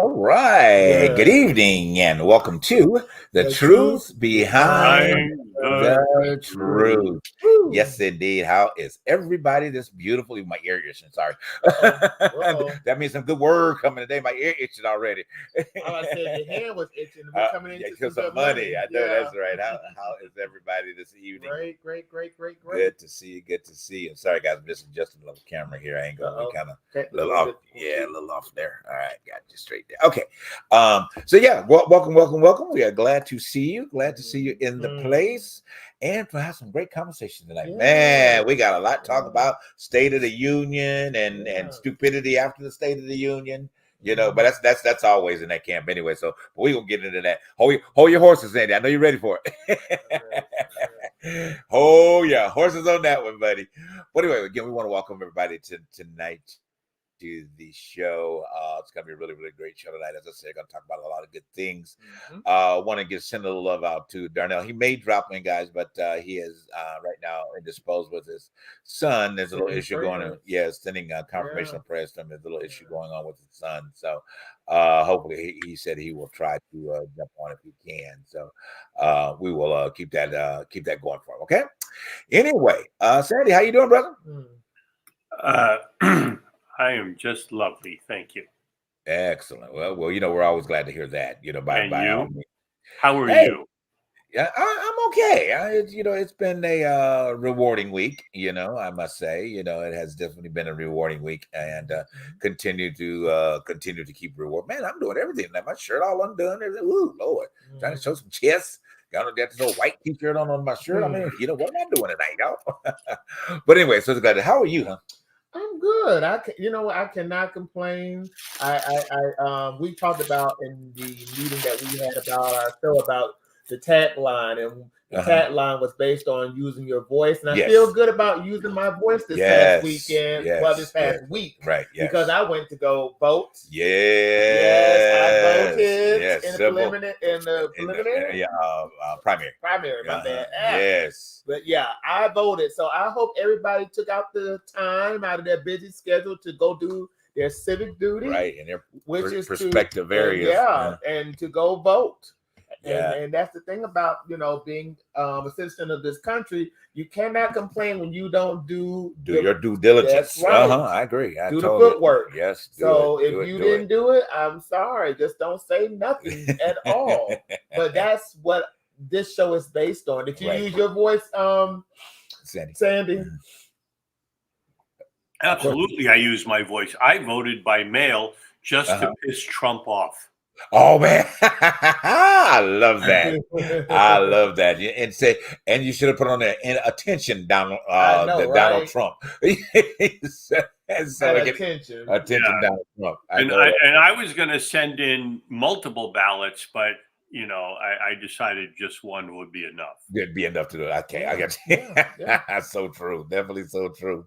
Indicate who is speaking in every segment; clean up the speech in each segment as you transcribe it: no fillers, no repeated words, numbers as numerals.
Speaker 1: All right. Good
Speaker 2: Yeah.
Speaker 1: evening and welcome to The
Speaker 2: The
Speaker 1: Truth
Speaker 2: truth
Speaker 1: Behind
Speaker 2: behind
Speaker 3: Behind the
Speaker 1: the
Speaker 3: truth.
Speaker 1: Truth.
Speaker 2: Woo.
Speaker 1: Yes, indeed. How is everybody this beautiful? My ear itching. Sorry.
Speaker 2: Uh-oh.
Speaker 1: That means some good word coming today. My ear itching already.
Speaker 2: I said your hand was itching. We're coming
Speaker 1: Yeah,
Speaker 2: into
Speaker 1: kill
Speaker 2: some
Speaker 1: some
Speaker 2: good
Speaker 1: money.
Speaker 2: money.
Speaker 1: I know
Speaker 2: Yeah.
Speaker 1: that's right. How is everybody this evening?
Speaker 2: Great.
Speaker 1: Good to see you. Good to see you. Sorry, guys, missing just a little camera here angle. We
Speaker 2: Uh-oh.
Speaker 1: kind of a little
Speaker 2: Technical
Speaker 1: off.
Speaker 2: difficulty.
Speaker 1: Yeah, a little off there. All right, got you straight there. Okay. So yeah, welcome. We are glad to see you. Glad to see you in the place, and to have some great conversation tonight.
Speaker 2: Yeah.
Speaker 1: Man, we got a lot to talk
Speaker 2: Yeah.
Speaker 1: about: State of the Union and
Speaker 2: Yeah.
Speaker 1: stupidity after the State of the Union. You know, but that's always in that camp anyway. So we gonna get into that. Hold your horses, Andy. I know you're ready for it. Oh yeah, horses on that one, buddy. But anyway, again, we want to welcome everybody to tonight to the show. It's gonna be a really great show tonight. As I said, gonna talk about a lot of good things. Want to send a little love out to Darnell. He may drop in, guys, but he is right now indisposed with his son. There's a little issue going on. Yeah, sending confirmation of prayers to him. There's a little issue going on with his son. So hopefully he said he will try to jump on if he can. So we will keep that going for him. Okay. Anyway, Sandy, how you doing, brother?
Speaker 3: I am just lovely. Thank you.
Speaker 1: Excellent. Well, we're always glad to hear that. By all means.
Speaker 3: How are
Speaker 1: Hey,
Speaker 3: you?
Speaker 1: yeah, I'm okay. It's been a rewarding week. I must say, it has definitely been a rewarding week, and continue to keep reward. Man, I'm doing everything. Like my shirt all undone. Everything. Ooh, Lord, trying to show some chest. Got this little white t-shirt on my shirt. I mean, what am I doing tonight, y'all? But anyway, so it's glad. How are you, huh?
Speaker 2: I'm good. I cannot complain. We talked about in the meeting that we had about our show about the tagline, and the tagline was based on using your voice, and I feel good about using my voice this past weekend. This past week,
Speaker 1: right?
Speaker 2: Because I went to go vote.
Speaker 1: Yes,
Speaker 2: I voted in the preliminary,
Speaker 1: primary.
Speaker 2: My bad.
Speaker 1: Yes.
Speaker 2: But yeah, I voted. So I hope everybody took out the time out of their busy schedule to go do their civic duty.
Speaker 1: Right, in their
Speaker 2: which is
Speaker 1: respective areas.
Speaker 2: And to go vote.
Speaker 1: Yeah.
Speaker 2: And that's the thing about, being a citizen of this country. You cannot complain when you don't do
Speaker 1: your due diligence.
Speaker 2: That's right.
Speaker 1: I agree.
Speaker 2: Do the footwork.
Speaker 1: Yes.
Speaker 2: If you didn't do it, I'm sorry. Just don't say nothing at all. But that's what this show is based on. Did you use your voice, Sandy?
Speaker 3: Absolutely, I use my voice. I voted by mail just to piss Trump off.
Speaker 1: Oh man, I love that. I love that. And you should have put on there attention, Donald Trump.
Speaker 2: Attention,
Speaker 1: Donald Trump.
Speaker 3: I was going to send in multiple ballots, but I decided just one would be enough.
Speaker 1: It'd be enough to do it. Okay, I got you. That's so true. Definitely so true.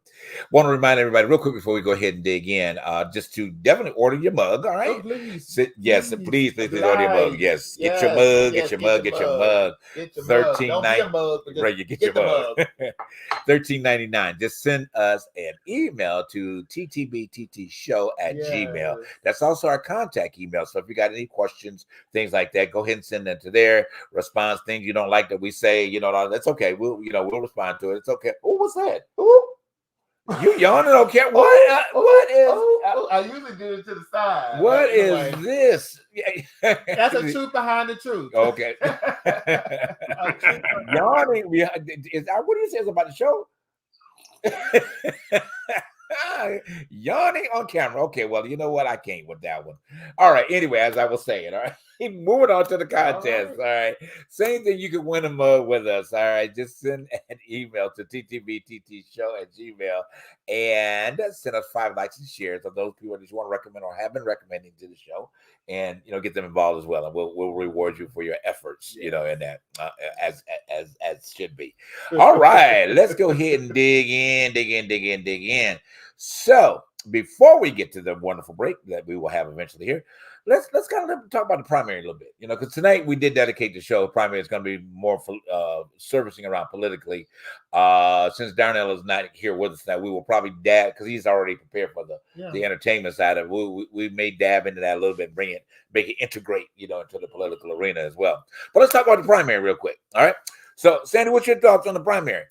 Speaker 1: Want to remind everybody real quick before we go ahead and dig in, just to definitely order your mug. All right.
Speaker 2: Oh, please.
Speaker 1: Please order your mug. Yes. Get your mug. Get your mug. Get your mug.
Speaker 2: $13.99.
Speaker 1: Get your mug. $13.99. Just send us an email to ttbttshow@gmail. That's also our contact email. So if you got any questions, things like that, go ahead and send them to there. Response, things you don't like that we say, that's okay. We'll respond to it. It's okay. Oh, what's that? Ooh. You yawning? Okay. What is?
Speaker 2: I usually do it to the side.
Speaker 1: What is this?
Speaker 2: That's a truth behind the truth.
Speaker 1: Okay. Yawning. What do you say about the show? Yawning on camera. Okay, well, you know what? I can't with that one. All right. Anyway, as I was saying, all right. Moving on to the contest. All right. Same thing. You can win a mug with us. All right. Just send an email to ttbttshow@gmail and send us 5 likes and shares of those people that you want to recommend or have been recommending to the show, and get them involved as well. And we'll reward you for your efforts, in that as should be. All right. Let's go ahead and dig in. So before we get to the wonderful break that we will have eventually here, let's kind of talk about the primary a little bit, because tonight we did dedicate the show. Primary is going to be more servicing around politically. Since Darnell is not here with us now, we will probably dab because he's already prepared for the entertainment side of it. We may dab into that a little bit and make it integrate, into the political arena as well. But let's talk about the primary real quick. All right. So, Sandy, what's your thoughts on the primary?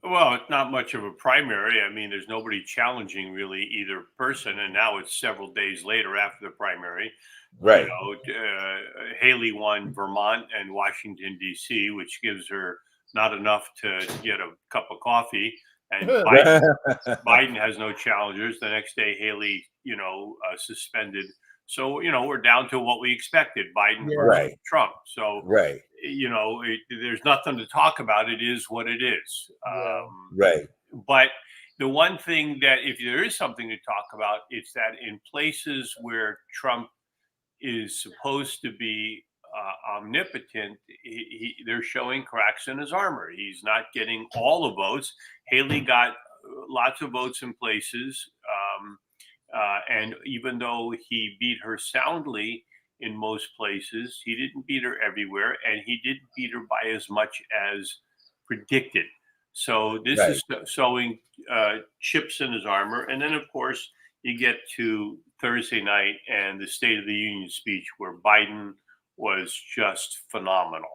Speaker 3: Well, it's not much of a primary. I mean, there's nobody challenging really either person, and now it's several days later after the primary.
Speaker 1: Right.
Speaker 3: Haley won Vermont and Washington, D.C., which gives her not enough to get a cup of coffee. And Biden has no challengers. The next day, Haley, suspended. So, we're down to what we expected, Biden versus Trump. So, there's nothing to talk about. It is what it is.
Speaker 1: Right.
Speaker 3: But the one thing that, if there is something to talk about, it's that in places where Trump is supposed to be omnipotent, they're showing cracks in his armor. He's not getting all the votes. Haley got lots of votes in places. And even though he beat her soundly in most places, he didn't beat her everywhere, and he didn't beat her by as much as predicted. So this is sowing chips in his armor. And then, of course, you get to Thursday night and the State of the Union speech, where Biden was just phenomenal.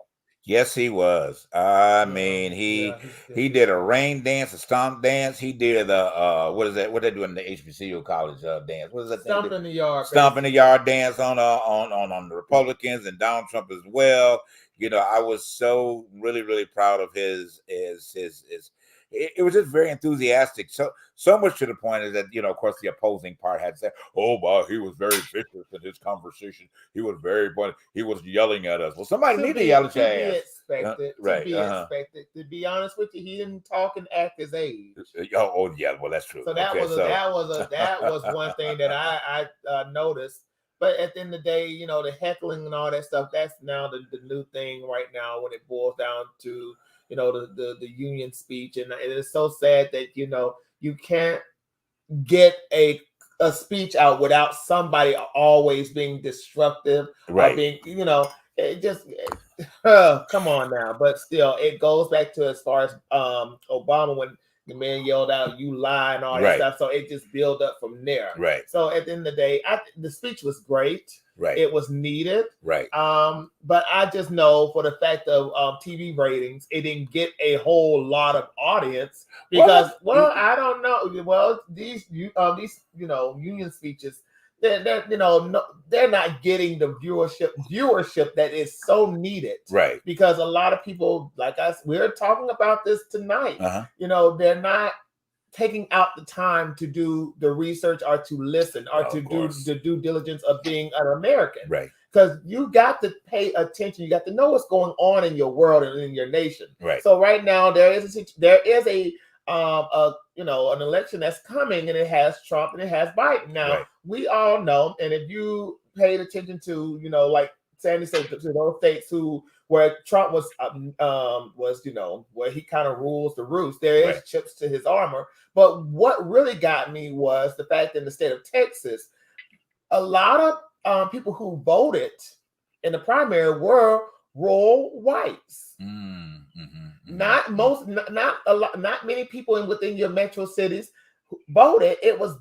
Speaker 1: Yes, he was. I mean, he did a rain dance, a stomp dance. He did what is that? What they do in the HBCU college dance? What is that?
Speaker 2: Stomp in the yard.
Speaker 1: Stomp in the yard dance on the Republicans and Donald Trump as well. I was so really, really proud of his. It was just very enthusiastic. So much to the point is that, of course, the opposing part had said, "Oh, but he was very vicious in his conversation. He was very funny. He was yelling at us." Well, somebody need to yell at your ass.
Speaker 2: Expected. To be honest with you, he didn't talk and act his age.
Speaker 1: Oh yeah, well that's true.
Speaker 2: So that was one thing that I noticed. But at the end of the day, the heckling and all that stuff, that's now the new thing right now when it boils down to the union speech. And it is so sad that you can't get a speech out without somebody always being destructive, or being it just come on now. But still, it goes back to as far as Obama, when the man yelled out, "You lie," and all that stuff. So it just built up from there.
Speaker 1: Right.
Speaker 2: So at the end of the day, the speech was great.
Speaker 1: Right.
Speaker 2: It was needed.
Speaker 1: Right.
Speaker 2: But I just know for the fact of TV ratings, it didn't get a whole lot of audience because, I don't know. Well, these union speeches, they're not getting the viewership that is so needed.
Speaker 1: Right.
Speaker 2: Because a lot of people like us, we're talking about this tonight. They're not taking out the time to do the research or to listen or to do the due diligence of being an American.
Speaker 1: Right.
Speaker 2: Because you got to pay attention. You got to know what's going on in your world and in your nation.
Speaker 1: Right.
Speaker 2: So right now there is an election that's coming, and it has Trump and it has Biden. Now we all know, and if you paid attention to, like Sandy said, to those states where Trump was where he kind of rules the roost, there is chips to his armor. But what really got me was the fact that in the state of Texas, a lot of people who voted in the primary were rural whites. Not many people within your metro cities voted. It was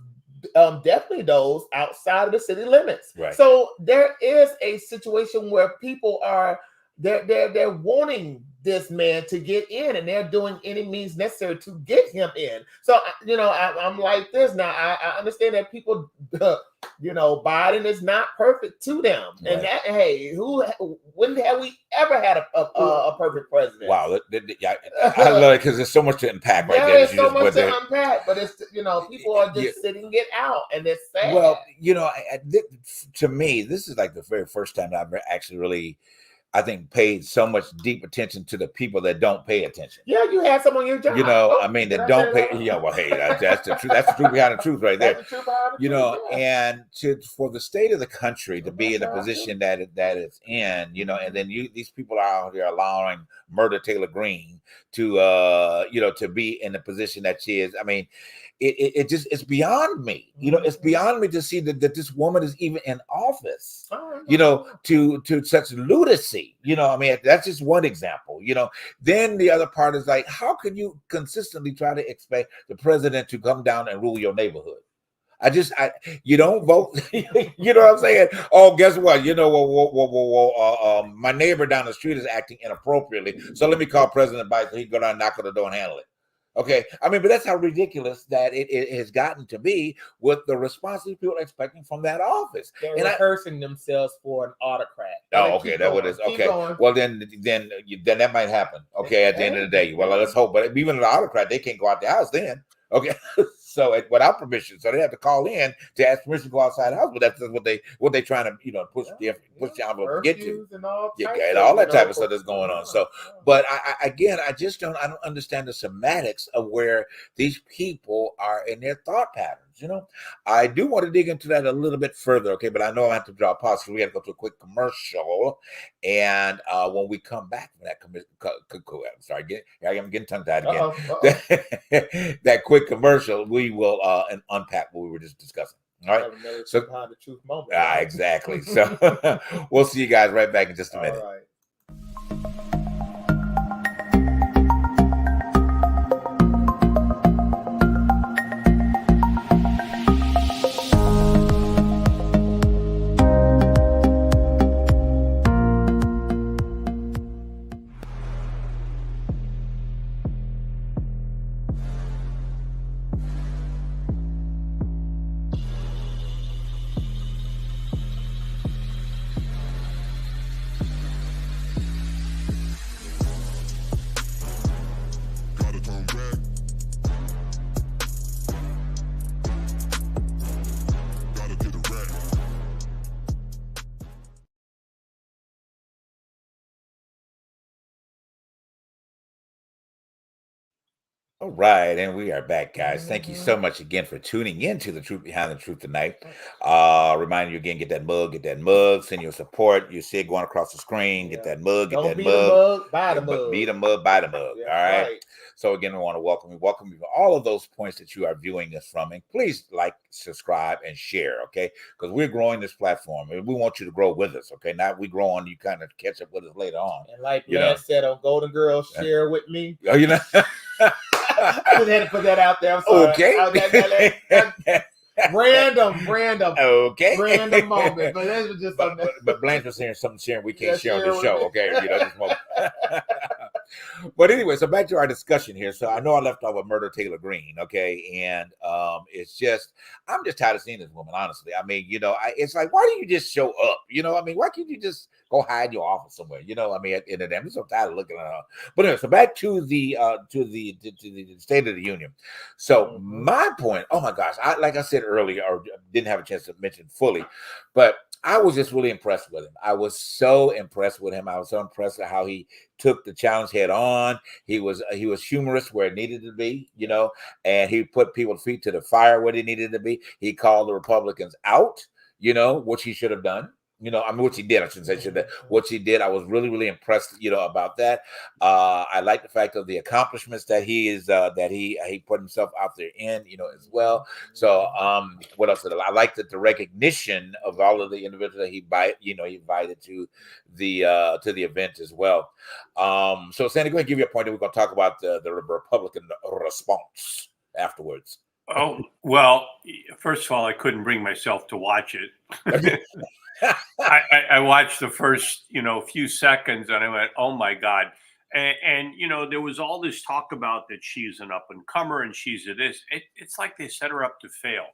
Speaker 2: definitely those outside of the city limits.
Speaker 1: Right.
Speaker 2: So there is a situation where people are they're wanting this man to get in, and they're doing any means necessary to get him in. So I'm like this now. I understand that people, Biden is not perfect to them, and when have we ever had a perfect president?
Speaker 1: Wow, I love it because there's so much to unpack right there.
Speaker 2: There's so much to unpack, but it's people are just sitting it out, and it's sad.
Speaker 1: Well, to me, this is like the very first time I've actually really, I think, paid so much deep attention to the people that don't pay attention.
Speaker 2: Yeah, you had some on your job.
Speaker 1: That don't pay. Yeah, well, hey, that's the truth. That's the truth behind the truth right there.
Speaker 2: That's the truth behind the truth,
Speaker 1: and for the state of the country to be in the position that it's in, and then these people are out here allowing Murda Taylor Greene to be in the position that she is. I mean, it's beyond me. It's beyond me to see that this woman is even in office. To such lunacy. That's just one example. Then the other part is like, how can you consistently try to expect the president to come down and rule your neighborhood? You don't vote. You know what I'm saying? Oh, guess what? My neighbor down the street is acting inappropriately. So let me call President Biden so he can go down and knock on the door and handle it. Okay. But that's how ridiculous that it has gotten to be with the responses people are expecting from that office.
Speaker 2: They're rehearsing themselves for an autocrat.
Speaker 1: Oh, okay. That's what it is. Okay. Well, then that might happen. Okay. At the end of the day. Well, let's hope. But even an autocrat, they can't go out the house then. Okay. So without permission, so they have to call in to ask permission to go outside the house. But that's what they trying to push the envelope to get to. And all that type of stuff that's going on. So, but I just don't understand the semantics of where these people are in their thought patterns. I do want to dig into that a little bit further. Okay, but I know I have to draw a pause because we got to go to a quick commercial. And when we come back from that I'm sorry, I'm getting tongue tied again. That quick commercial, we will unpack what we were just discussing. All right. So
Speaker 2: behind the truth moment.
Speaker 1: Exactly. So we'll see you guys right back in just a minute.
Speaker 2: All right.
Speaker 1: All right, and we are back, guys. Thank you so much again for tuning in to The Truth Behind the Truth tonight. Remind you again, get that mug, send your support. You see it going across the screen, get that mug, get that mug.
Speaker 2: Buy the mug.
Speaker 1: Be the mug, buy the mug. All right. So again, we want to welcome you to all of those points that you are viewing us from. And please like, subscribe, and share, okay? Because we're growing this platform. And we want you to grow with us, okay? Not we grow on, you kind of catch up with us later on.
Speaker 2: And like Lance said on Golden Girls, share with me.
Speaker 1: Oh,
Speaker 2: I just had to put that out there. I'm sorry.
Speaker 1: Okay.
Speaker 2: Random.
Speaker 1: Okay.
Speaker 2: Random moment. But that was just something.
Speaker 1: But Blanche was saying something we can't share on the show. Okay. This moment. But anyway, so back to our discussion here. So I know I left off with Murder Taylor Greene. Okay. And it's just, I'm just tired of seeing this woman, honestly. It's like, why do you just show up? Why can't you just go hide in your office somewhere? At the end of the day, I'm so tired of looking at her. But anyway, so back to the State of the Union. So my point, oh my gosh, like I said earlier, or didn't have a chance to mention fully, but I was just really impressed with him. I was so impressed with him. I was so impressed with how he took the challenge head on. He was humorous where it needed to be, and he put people's feet to the fire where they needed to be. He called the Republicans out, which he should have done. Which he did. I shouldn't say should have. What he did, I was really, really impressed, about that. I like the fact of the accomplishments that he is, that he put himself out there in, as well. So, what else? I like the recognition of all of the individuals that he invited to the event as well. So, Sandy, go ahead and give you a point, and we're going to talk about the Republican response afterwards.
Speaker 3: Oh, well, first of all, I couldn't bring myself to watch it. I watched the first, few seconds and I went, oh my God. And there was all this talk about that she's an up and comer and she's a this. It's like they set her up to fail.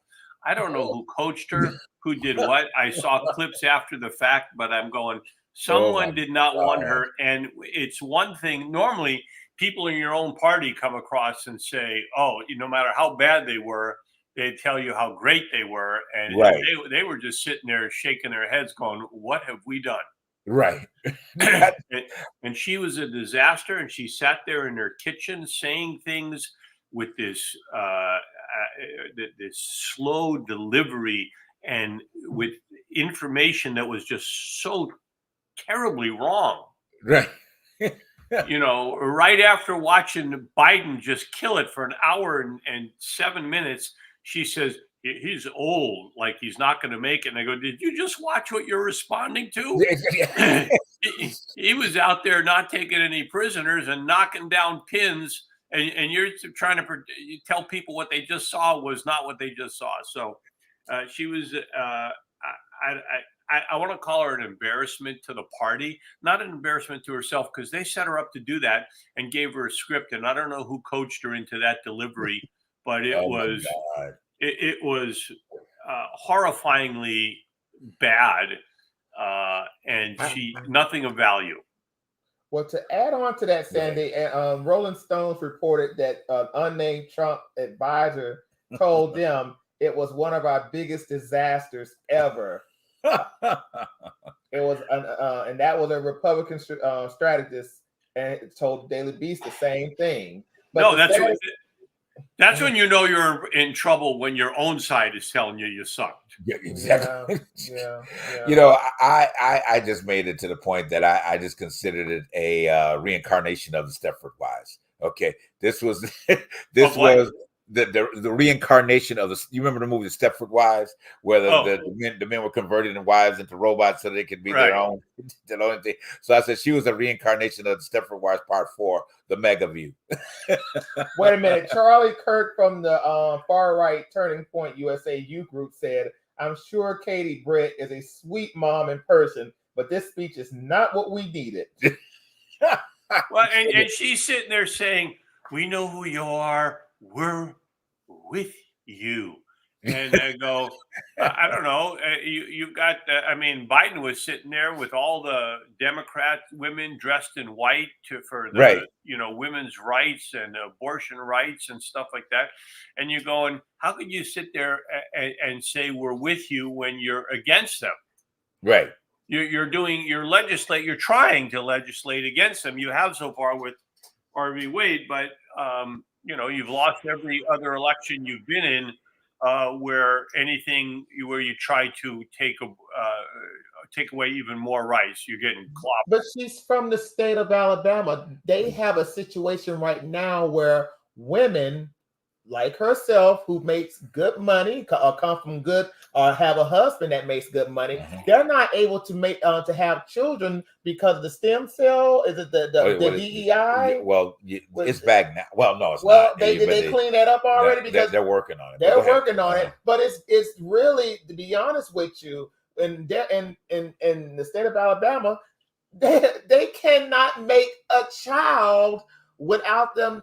Speaker 3: I don't know who coached her, who did what. I saw clips after the fact, but I'm going, someone did not want her. And it's one thing, normally people in your own party come across and say, oh, no matter how bad they were, they tell you how great they were, and they were just sitting there shaking their heads going, what have we done?
Speaker 1: Right.
Speaker 3: And she was a disaster, and she sat there in her kitchen saying things with this this slow delivery and with information that was just so terribly wrong.
Speaker 1: Right.
Speaker 3: you know, right after watching Biden just kill it for an hour and 7 minutes, she says, he's old, like he's not going to make it. And I go, did you just watch what you're responding to? He was out there not taking any prisoners and knocking down pins, and you're trying to tell people what they just saw was not what they just saw. So she was, I want to call her an embarrassment to the party, not an embarrassment to herself, because they set her up to do that and gave her a script. And I don't know who coached her into that delivery, but it was horrifyingly bad, and nothing of value.
Speaker 2: Well, to add on to that, Sandy, Rolling Stones reported that an unnamed Trump advisor told them it was one of our biggest disasters ever. It was, and that was a Republican strategist, and it told Daily Beast the same thing. But
Speaker 3: no, that's when you know you're in trouble, when your own side is telling you sucked.
Speaker 1: Yeah, exactly.
Speaker 2: Yeah.
Speaker 1: You know, I just made it to the point that I just considered it a reincarnation of the Stepford Wives. Okay, this was the reincarnation of the. You remember the movie The Stepford Wives, where the men were converted in wives into robots so they could be their own thing. So I said she was a reincarnation of the Stepford Wives Part 4, the Mega View.
Speaker 2: Wait a minute, Charlie Kirk from the far right Turning Point USA youth group said, "I'm sure Katie Britt is a sweet mom in person, but this speech is not what we needed."
Speaker 3: Well, and she's sitting there saying, "We know who you are. We're with you." And I go, I don't know. You got, I mean, Biden was sitting there with all the Democrat women dressed in white for the, you know, women's rights and abortion rights and stuff like that. And you're going, how could you sit there and say we're with you when you're against them?
Speaker 1: Right.
Speaker 3: You're trying to legislate against them. You have so far with Roe v. Wade, but you know, you've lost every other election you've been in where you try to take away even more rights. You're getting clobbered.
Speaker 2: But she's from the state of Alabama. They have a situation right now where women like herself, who makes good money, come from good, have a husband that makes good money, they're not able to make to have children because of the stem cell. Is it the DEI?
Speaker 1: Well, it's back now. Well, no, it's
Speaker 2: not.
Speaker 1: Well,
Speaker 2: they clean that up already? Because
Speaker 1: they're working on it.
Speaker 2: They're working on it, but it's really, to be honest with you, in the state of Alabama, they cannot make a child without them,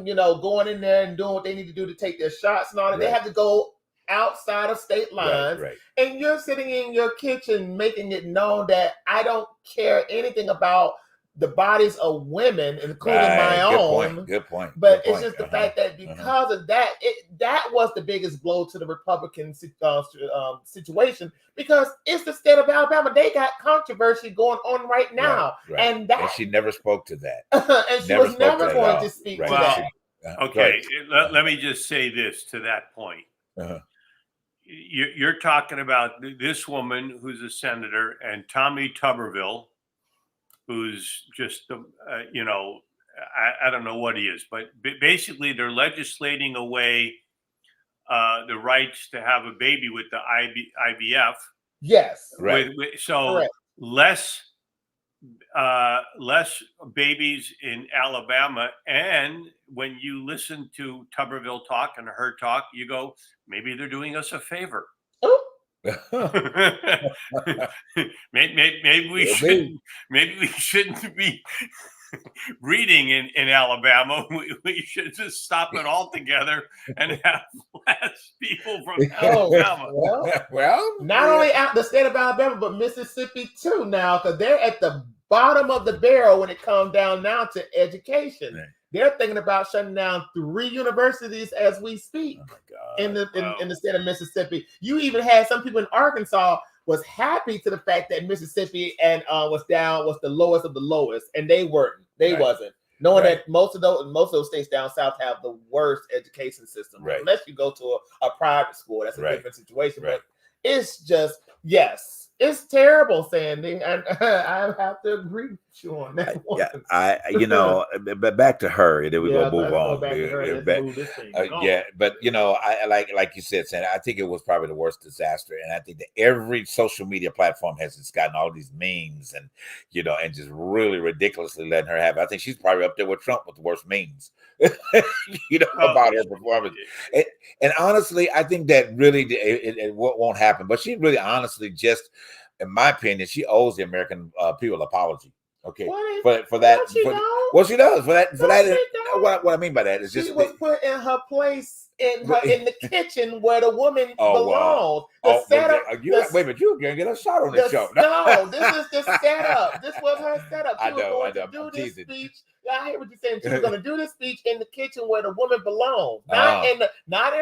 Speaker 2: you know, going in there and doing what they need to do to take their shots and all that. They have to go outside of state lines. And you're sitting in your kitchen making it known that I don't care anything about the bodies of women, including my own.
Speaker 1: Good point.
Speaker 2: But it's just the fact that because of that, that was the biggest blow to the Republican situation, because it's the state of Alabama. They got controversy going on right now, and she
Speaker 1: never spoke to that,
Speaker 2: and she was never going to speak to that.
Speaker 3: Okay, let me just say this to that point. You're talking about this woman who's a senator, and Tommy Tuberville, who's just, you know, I don't know what he is, but basically they're legislating away the rights to have a baby with the IVF.
Speaker 2: Yes.
Speaker 3: So less babies in Alabama. And when you listen to Tuberville talk and her talk, you go, maybe they're doing us a favor. maybe we shouldn't be reading in Alabama. We should just stop it altogether and have less people from Alabama.
Speaker 2: Well, not only out the state of Alabama, but Mississippi too now, because they're at the bottom of the barrel when it comes down now to education. They're thinking about shutting down 3 universities as we speak in the state of Mississippi. You even had some people in Arkansas was happy to the fact that Mississippi and was the lowest of the lowest, and they weren't. They wasn't. Knowing that most of those states down south have the worst education system. Unless you go to a private school, that's a different situation. But it's just, yes, It's terrible, Sandy, and I have to agree with you on that one.
Speaker 1: Yeah, but back to her, and then we're gonna move on.
Speaker 2: Back to her. Let's move this thing on.
Speaker 1: Yeah, but I like you said, Sandy, I think it was probably the worst disaster, and I think that every social media platform has just gotten all these memes and and just really ridiculously letting her have it. I think she's probably up there with Trump with the worst memes, about her performance. And honestly, I think that really it won't happen. But she really, honestly, just in my opinion, she owes the American people an apology. Okay, for that. Well, she does for that. What I mean by that is
Speaker 2: she was put in her place in the kitchen where the woman belongs.
Speaker 1: Setup. Wait a minute, you gonna get a shot on this show?
Speaker 2: No, this is the setup. This was her setup. She
Speaker 1: I know.
Speaker 2: was going to do this speech. I hear what you're saying. She was going to do this speech in the kitchen where the woman belongs, not in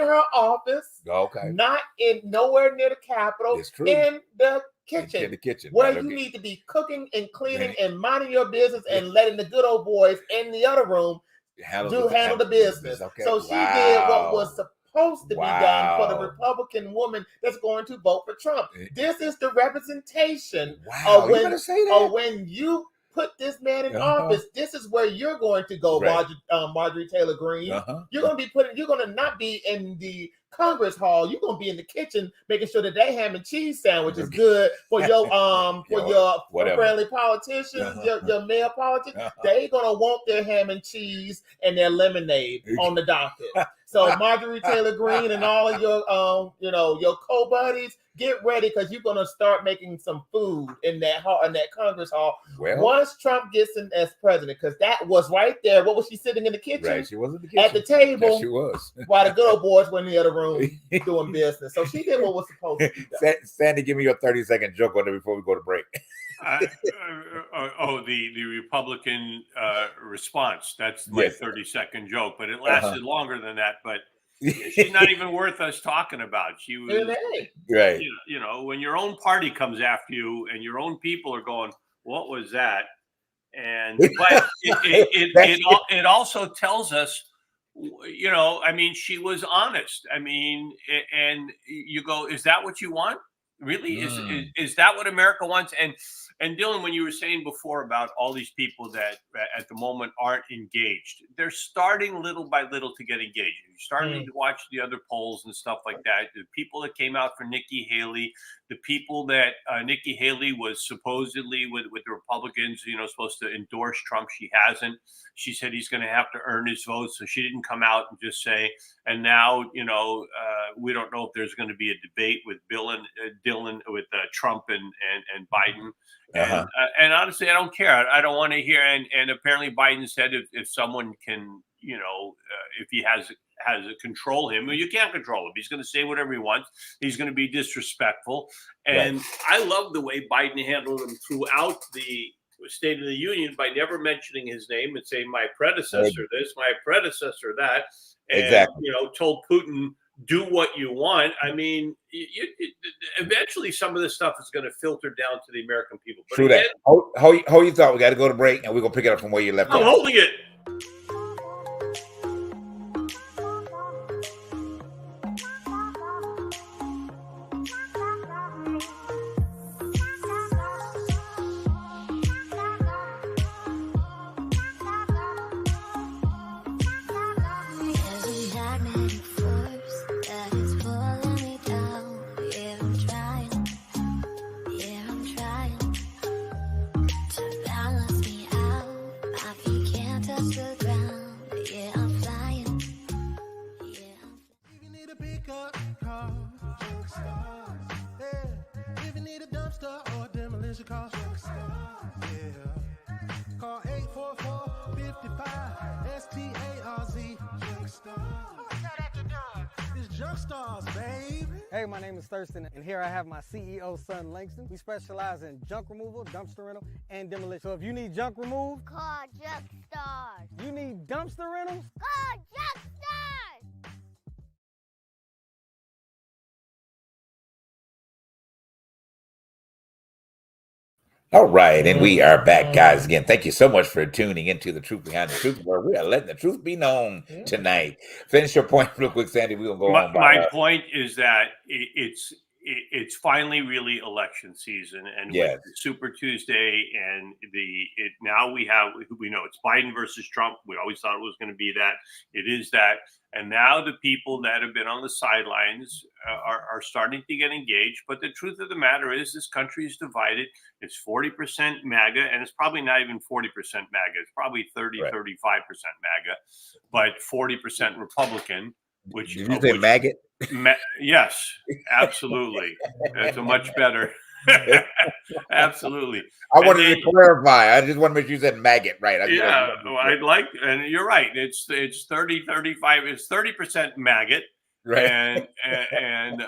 Speaker 2: her office.
Speaker 1: Okay.
Speaker 2: Not in nowhere near the Capitol.
Speaker 1: It's true.
Speaker 2: In the kitchen.
Speaker 1: In the kitchen.
Speaker 2: Where you need to be cooking and cleaning and minding your business and letting the good old boys in the other room handle the business. Okay. So she did what was supposed to be done for the Republican woman that's going to vote for Trump. This is the representation of when you put this man in office. This is where you're going to go, Marjorie Taylor Greene. You're going to not be in the Congress Hall. You're going to be in the kitchen making sure that that ham and cheese sandwich is good for your friendly politicians, your male politicians. They're going to want their ham and cheese and their lemonade on the docket. So Marjorie Taylor Greene and all of your co-buddies, get ready because you're going to start making some food in that Congress Hall once Trump gets in as president, because that was right there. What was she sitting in the kitchen?
Speaker 1: Right, she was in the kitchen.
Speaker 2: At the table.
Speaker 1: Yes, she was.
Speaker 2: While the good old boys were in the other room doing business. So she did what was supposed to be done.
Speaker 1: Sandy, give me your 30-second joke on it before we go to break.
Speaker 3: The Republican response. That's my 30-second joke, but it lasted longer than that. But she's not even worth us talking about. She was
Speaker 1: right.
Speaker 3: When your own party comes after you and your own people are going, "What was that?" And but it also tells us, I mean, she was honest. I mean, and you go, is that what you want? Really? Is that what America wants? And Dylan, when you were saying before about all these people that at the moment aren't engaged, they're starting little by little to get engaged. You're starting to watch the other polls and stuff like that. The people that came out for Nikki Haley, the people that Nikki Haley was supposedly with the Republicans, supposed to endorse Trump. She hasn't. She said he's going to have to earn his vote. So she didn't come out and just say, and now, we don't know if there's going to be a debate with Dylan with Trump and Biden. And honestly, I don't care. I don't want to hear. And apparently Biden said if someone can, if he has to control him, well, you can't control him. He's going to say whatever he wants. He's going to be disrespectful. And I love the way Biden handled him throughout the State of the Union by never mentioning his name and saying my predecessor this, my predecessor that, and told Putin, do what you want. I mean, eventually some of this stuff is going to filter down to the American people. But
Speaker 1: true that. How you thought? We got to go to break, and we're going to pick it up from where you left off.
Speaker 3: I'm holding it.
Speaker 4: Call 844-55-STARZ. It's Junk Stars, baby.
Speaker 5: Hey, my name is Thurston, and here I have my CEO, son Langston. We specialize in junk removal, dumpster rental, and demolition. So if you need junk removed,
Speaker 6: call Junk Stars.
Speaker 5: You need dumpster rentals,
Speaker 6: call Junk Stars.
Speaker 1: All right, and we are back, guys. Again, thank you so much for tuning into The Truth Behind the Truth, where we are letting the truth be known tonight. Finish your point real quick, Sandy. We're going to go on.
Speaker 3: My point is that it's it's finally really election season, and
Speaker 1: Yes.
Speaker 3: with the Super Tuesday and now we know it's Biden versus Trump. We always thought it was going to be that. It is that, and now the people that have been on the sidelines are starting to get engaged. But the truth of the matter is, this country is divided. It's 40% MAGA, and it's probably not even 40% MAGA. It's probably 30,
Speaker 1: Right.
Speaker 3: 35% MAGA, but 40% Republican.
Speaker 1: Did you say maggot?
Speaker 3: Yes, absolutely. That's a much better. Absolutely.
Speaker 1: I wanted to clarify. I just want to make sure you said maggot, right?
Speaker 3: I'd like, and you're right. It's 30, 35. It's 30% maggot,
Speaker 1: right.
Speaker 3: and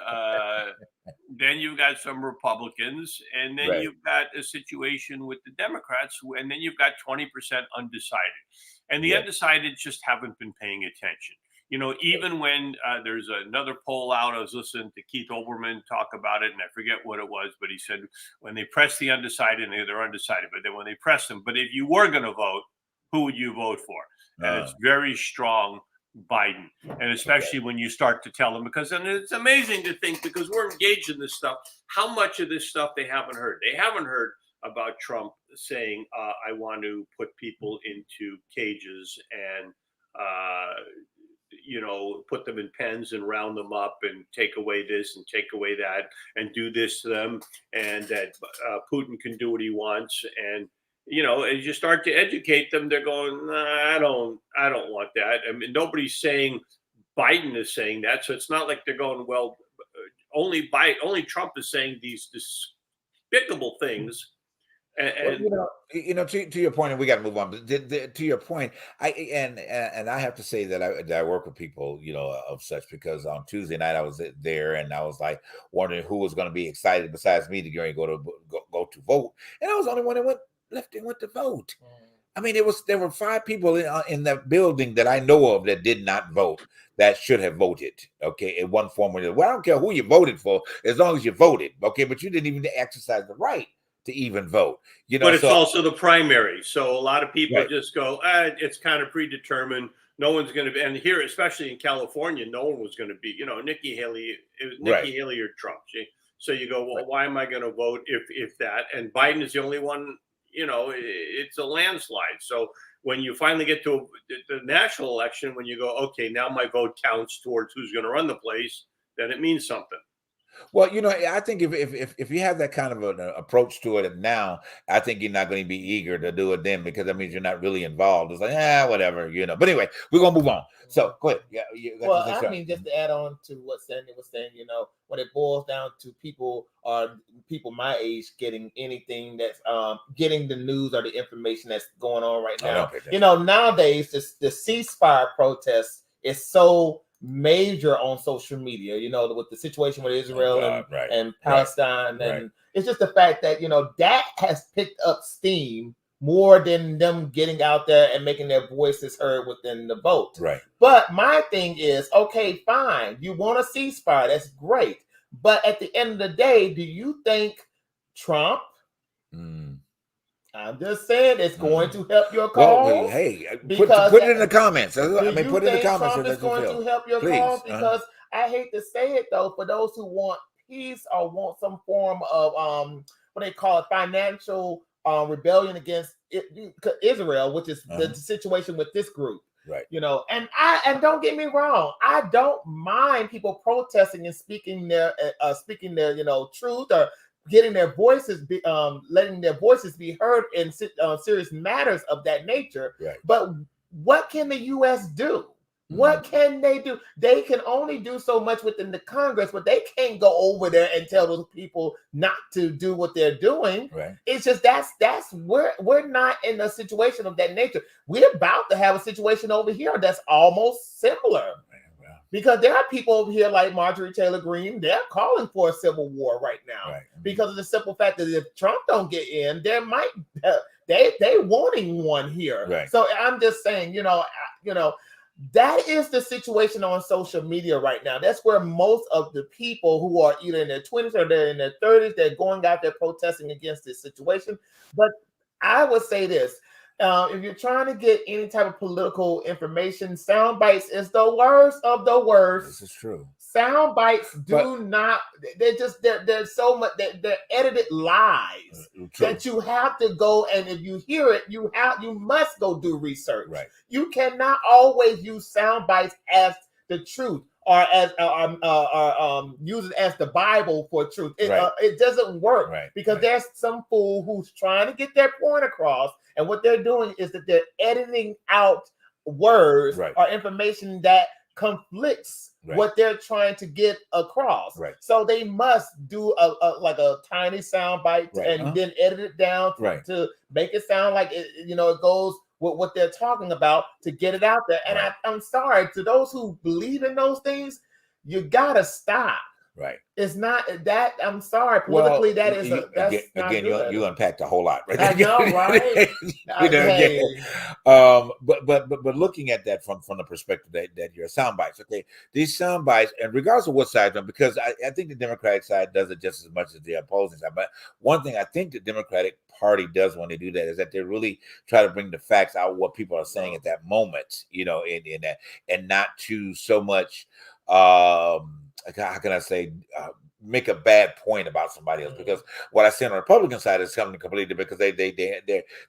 Speaker 3: then you've got some Republicans, and then
Speaker 1: Right.
Speaker 3: you've got a situation with the Democrats, and then you've got 20% undecided, and the
Speaker 1: Yeah.
Speaker 3: undecided just haven't been paying attention. You know, even when there's another poll out, I was listening to Keith Olbermann talk about it, and I forget what it was, but he said when they press the undecided, they're undecided. But then when they press them, but if you were going to vote, who would you vote for? And it's very strong Biden. And especially when you start to tell them, because then it's amazing to think, because we're engaged in this stuff, how much of this stuff they haven't heard. They haven't heard about Trump saying, I want to put people into cages and, you know, put them in pens and round them up and take away this and take away that and do this to them, and that Putin can do what he wants. And, you know, as you start to educate them, they're going, nah, I don't want that. I mean, nobody's saying Biden is saying that. So it's not like they're going, well, only Trump is saying these despicable things. And
Speaker 1: Well, you know, to your point, and we got to move on. But to your point, I have to say that I work with people, you know, of such, because on Tuesday night I was there and I was like wondering who was going to be excited besides me to go to vote, and I was the only one that went to vote. I mean, there were 5 people in that building that I know of that did not vote, that should have voted. Okay, in one form or another. Well, I don't care who you voted for, as long as you voted. Okay, but you didn't even exercise the right to even vote, you know.
Speaker 3: But it's also the primary, so a lot of people
Speaker 1: Right.
Speaker 3: just go, it's kind of predetermined. No one's going to be, and here, especially in California, no one was going to be, you know, Nikki Haley. It was Nikki Haley or Trump. So you go, well, why am I going to vote if that? And Biden is the only one. You know, it's a landslide. So when you finally get to the national election, when you go, okay, now my vote counts towards who's going to run the place, then it means something.
Speaker 1: Well, you know, I think if you have that kind of an approach to it now, I think you're not going to be eager to do it then, because that means you're not really involved. It's like, whatever, you know. But anyway, we're gonna move on. So go ahead. Yeah.
Speaker 2: Well, I mean, just to add on to what Sandy was saying, you know, when it boils down to people my age getting anything that's getting the news or the information that's going on right now. You know, nowadays the ceasefire protest is so major on social media, you know, with the situation with Israel and Palestine. And it's just the fact that, you know, that has picked up steam more than them getting out there and making their voices heard within the vote.
Speaker 1: Right.
Speaker 2: But my thing is, okay, fine. You want a ceasefire. That's great. But at the end of the day, do you think Trump, I'm just saying, it's going to help your cause?
Speaker 1: Well, hey, put it in the comments. I mean, put it in the comments.
Speaker 2: Trump is going to help your cause? Because I hate to say it, though, for those who want peace or want some form of what they call it, financial rebellion against Israel, which is the situation with this group.
Speaker 1: Right.
Speaker 2: You know, and don't get me wrong, I don't mind people protesting and speaking their you know, truth, or getting their voices letting their voices be heard in serious matters of that nature.
Speaker 1: Right.
Speaker 2: But what can the U.S. do? What can they do? They can only do so much within the Congress, but they can't go over there and tell those people not to do what they're doing.
Speaker 1: Right.
Speaker 2: It's just that's we're not in a situation of that nature. We're about to have a situation over here that's almost similar. Because there are people over here like Marjorie Taylor Greene, they're calling for a civil war right now. Because of the simple fact that if Trump don't get in, there might they wanting one here.
Speaker 1: Right.
Speaker 2: So I'm just saying, you know, that is the situation on social media right now. That's where most of the people who are either in their 20s or they're in their 30s, they're going out there protesting against this situation. But I would say this. If you're trying to get any type of political information, sound bites is the worst of the worst.
Speaker 1: This is true.
Speaker 2: sound bites there's so much that they're edited lies that you have to go, and if you hear it, you must go do research.
Speaker 1: Right.
Speaker 2: You cannot always use sound bites as the truth or as use it as the Bible for truth. It doesn't work because there's some fool who's trying to get their point across, and what they're doing is that they're editing out words or information that conflicts what they're trying to get across. So they must do a tiny sound bite and then edit it down to make it sound like it goes with what they're talking about to get it out there. And I'm sorry to those who believe in those things, you gotta stop.
Speaker 1: Right.
Speaker 2: It's not that. I'm sorry. Politically, that is
Speaker 1: again. You unpacked a whole lot, right?
Speaker 2: I know, right?
Speaker 1: But looking at that from the perspective that your sound bites, okay, these sound bites, and regardless of what side, because I think the Democratic side does it just as much as the opposing side. But one thing I think the Democratic Party does when they do that is that they really try to bring the facts out, what people are saying at that moment, in that, and not to so much. How can I say, make a bad point about somebody else? Because what I see on the Republican side is something completely different, because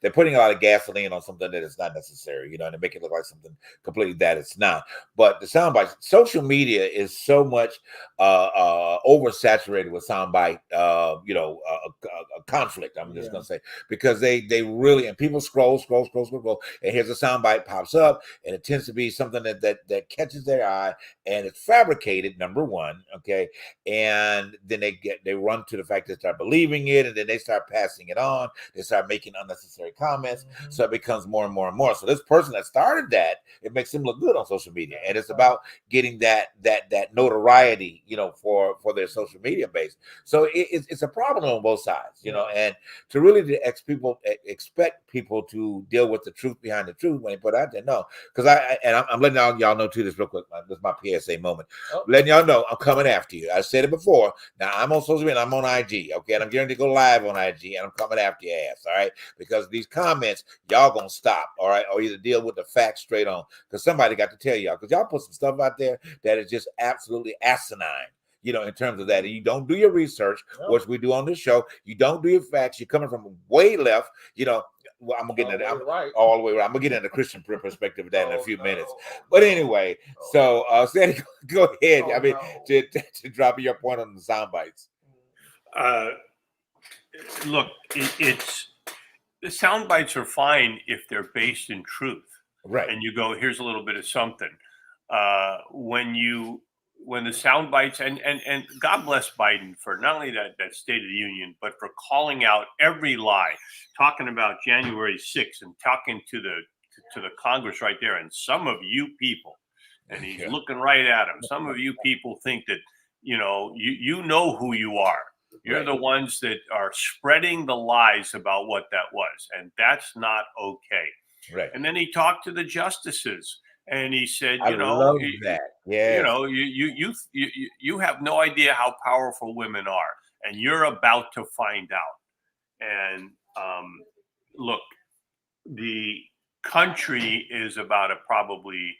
Speaker 1: they're putting a lot of gasoline on something that is not necessary, and they make it look like something completely that it's not. But the soundbites, social media is so much oversaturated with soundbite, conflict. I'm just gonna say, because they really, and people scroll, and here's a soundbite pops up, and it tends to be something that catches their eye, and it's fabricated. Number one, okay, and then they run to the fact that they start believing it, and then they start passing it on. They start making unnecessary comments, so it becomes more and more and more. So this person that started that, it makes them look good on social media, and it's about getting that notoriety, for their social media base. So it's a problem on both sides, and to really expect people to deal with the truth behind the truth when they put it out there. No, because I'm letting y'all know too, this real quick. This is my PSA moment. Letting y'all know I'm coming after you. I said it before. Now I'm on social media. I'm on IG. Okay, and I'm getting to go live on IG, and I'm coming after your ass. All right, because these comments, y'all gonna stop. All right, or either deal with the facts straight on, because somebody got to tell y'all, because y'all put some stuff out there that is just absolutely asinine. In terms of that, and you don't do your research, which we do on this show. You don't do your facts. You're coming from way left. Well, I'm gonna get into that all the way around. I'm gonna get into the Christian perspective of that in a few minutes. But anyway, so Sandy, go ahead. To drop your point on the sound bites.
Speaker 3: Look, the sound bites are fine if they're based in truth,
Speaker 1: right?
Speaker 3: And you go, here's a little bit of something. When the sound bites, and God bless Biden for not only that State of the Union, but for calling out every lie, talking about January 6th and talking to the Congress right there. And some of you people, and he's looking right at them, some of you people think that, you know who you are. You're the ones that are spreading the lies about what that was. And that's not okay.
Speaker 1: Right.
Speaker 3: And then he talked to the justices. And he said,
Speaker 1: I love that. Yeah.
Speaker 3: You have no idea how powerful women are, and you're about to find out. And look, the country is about probably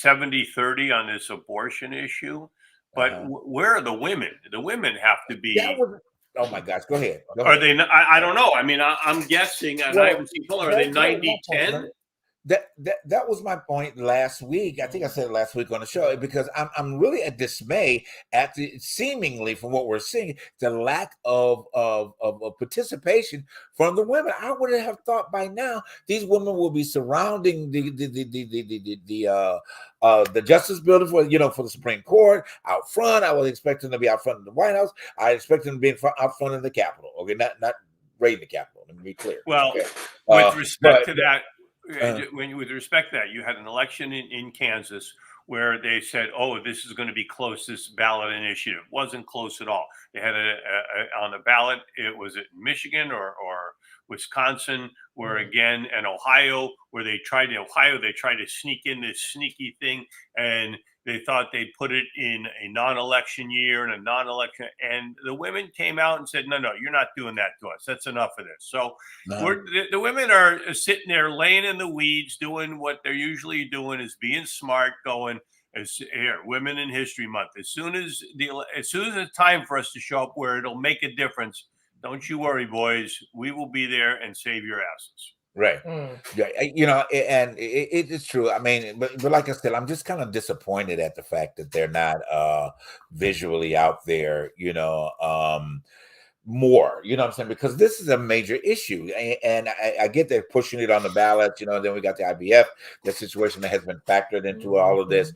Speaker 3: 70-30 on this abortion issue. But where are the women? The women have to be.
Speaker 1: Oh my gosh! Go ahead.
Speaker 3: Are they? I don't know. I mean, I'm guessing, and I haven't seen color. Are they 90-10?
Speaker 1: That was my point last week. I think I said it last week on the show, because I'm really at dismay at the seemingly, from what we're seeing, the lack of participation from the women. I would have thought by now these women will be surrounding the Justice Building for the Supreme Court out front. I was expecting to be out front of the White House. I expected them to be out front of the Capitol. Okay, not raiding the Capitol. Let me be clear.
Speaker 3: Well,
Speaker 1: okay.
Speaker 3: With respect to that. With respect to that, you had an election in Kansas where they said, "Oh, this is going to be close. This ballot initiative wasn't close at all." They had on the ballot. It was in Michigan or Wisconsin, where again, and Ohio, where they tried to sneak in this sneaky thing, and they thought they'd put it in a non-election year and a non-election, and the women came out and said, no, you're not doing that to us. That's enough of this. So the women are sitting there laying in the weeds, doing what they're usually doing, is being smart, going, Women in History Month. As soon as it's time for us to show up where it'll make a difference, don't you worry, boys. We will be there and save your asses.
Speaker 1: Right. Yeah, and it's true. I mean, but like I said, I'm just kind of disappointed at the fact that they're not visually out there, more, what I'm saying? Because this is a major issue. And I get they're pushing it on the ballot, then we got the IBF, the situation that has been factored into all of this.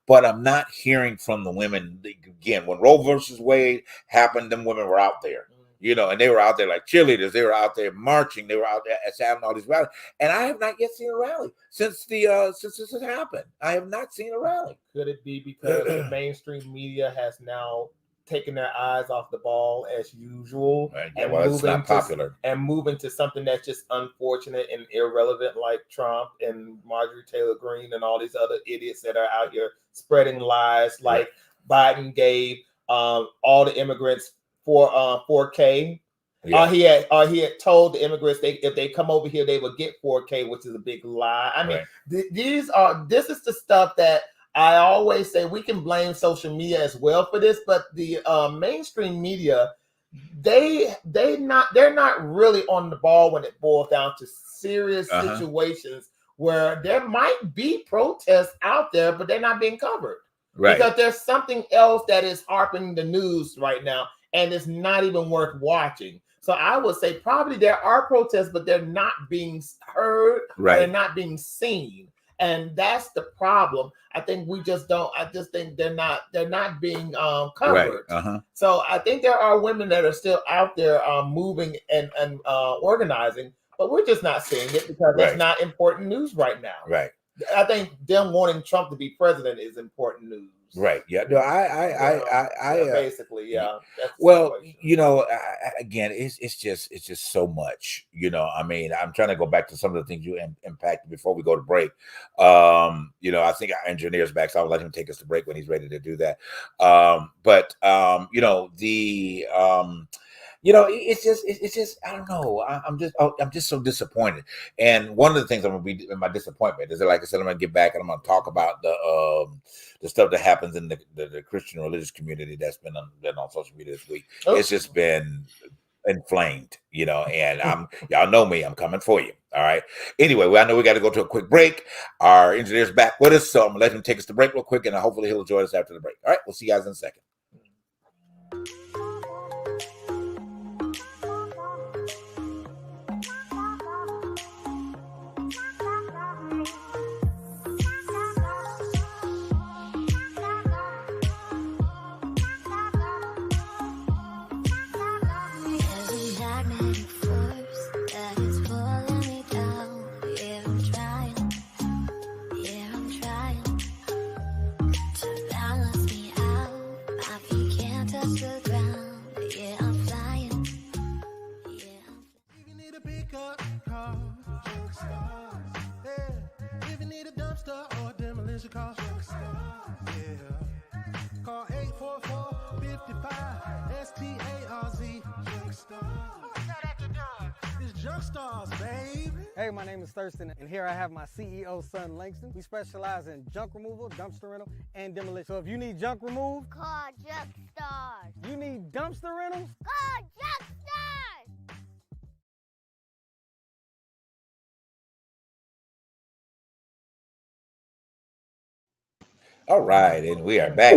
Speaker 1: But I'm not hearing from the women. Again, when Roe versus Wade happened, them women were out there. And they were out there like cheerleaders. They were out there marching. They were out there having all these rallies. And I have not yet seen a rally since since this has happened. I have not seen a rally.
Speaker 2: Could it be because the mainstream media has now taken their eyes off the ball as usual,
Speaker 1: right. Yeah, well, it's not popular,
Speaker 2: and moving to something that's just unfortunate and irrelevant, like Trump and Marjorie Taylor Greene and all these other idiots that are out here spreading lies, like Biden gave all the immigrants for 4K.
Speaker 1: Yeah.
Speaker 2: He had told the immigrants if they come over here they would get 4K, which is a big lie. I mean, this is the stuff that I always say we can blame social media as well for this, but the mainstream media, they're not really on the ball when it boils down to serious situations where there might be protests out there, but they're not being covered.
Speaker 1: Right.
Speaker 2: Because there's something else that is harping the news right now, and it's not even worth watching. So I would say probably there are protests, but they're not being heard.
Speaker 1: Right.
Speaker 2: They're not being seen. And that's the problem. I think I just think they're not being covered.
Speaker 1: Right.
Speaker 2: So I think there are women that are still out there moving and organizing, but we're just not seeing it because that's not important news right now.
Speaker 1: Right.
Speaker 2: I think them wanting Trump to be president is important news.
Speaker 1: Right. Yeah. No, I
Speaker 2: basically, yeah.
Speaker 1: Well, again, it's just so much. I mean, I'm trying to go back to some of the things you impacted before we go to break. I think our engineer's back, so I'll let him take us to break when he's ready to do that. It's just I don't know. I'm just so disappointed. And one of the things I'm gonna be in my disappointment is that, like I said, I'm gonna get back and I'm gonna talk about the stuff that happens in the Christian religious community that's been on social media this week.
Speaker 2: Oh.
Speaker 1: It's just been inflamed, and y'all know me, I'm coming for you. All right. Anyway, I know we got to go to a quick break. Our engineer's back with us, so I'm gonna let him take us to break real quick, and hopefully he'll join us after the break. All right, we'll see you guys in a second.
Speaker 4: Call 844-55 STARZ. It's Junk Stars, baby.
Speaker 5: Hey, my name is Thurston, and here I have my CEO, son Langston. We specialize in junk removal, dumpster rental, and demolition. So if you need junk removed,
Speaker 6: Call Junk Stars.
Speaker 5: you need dumpster rentals,
Speaker 6: Call Junk Stars.
Speaker 1: All right, and we are back.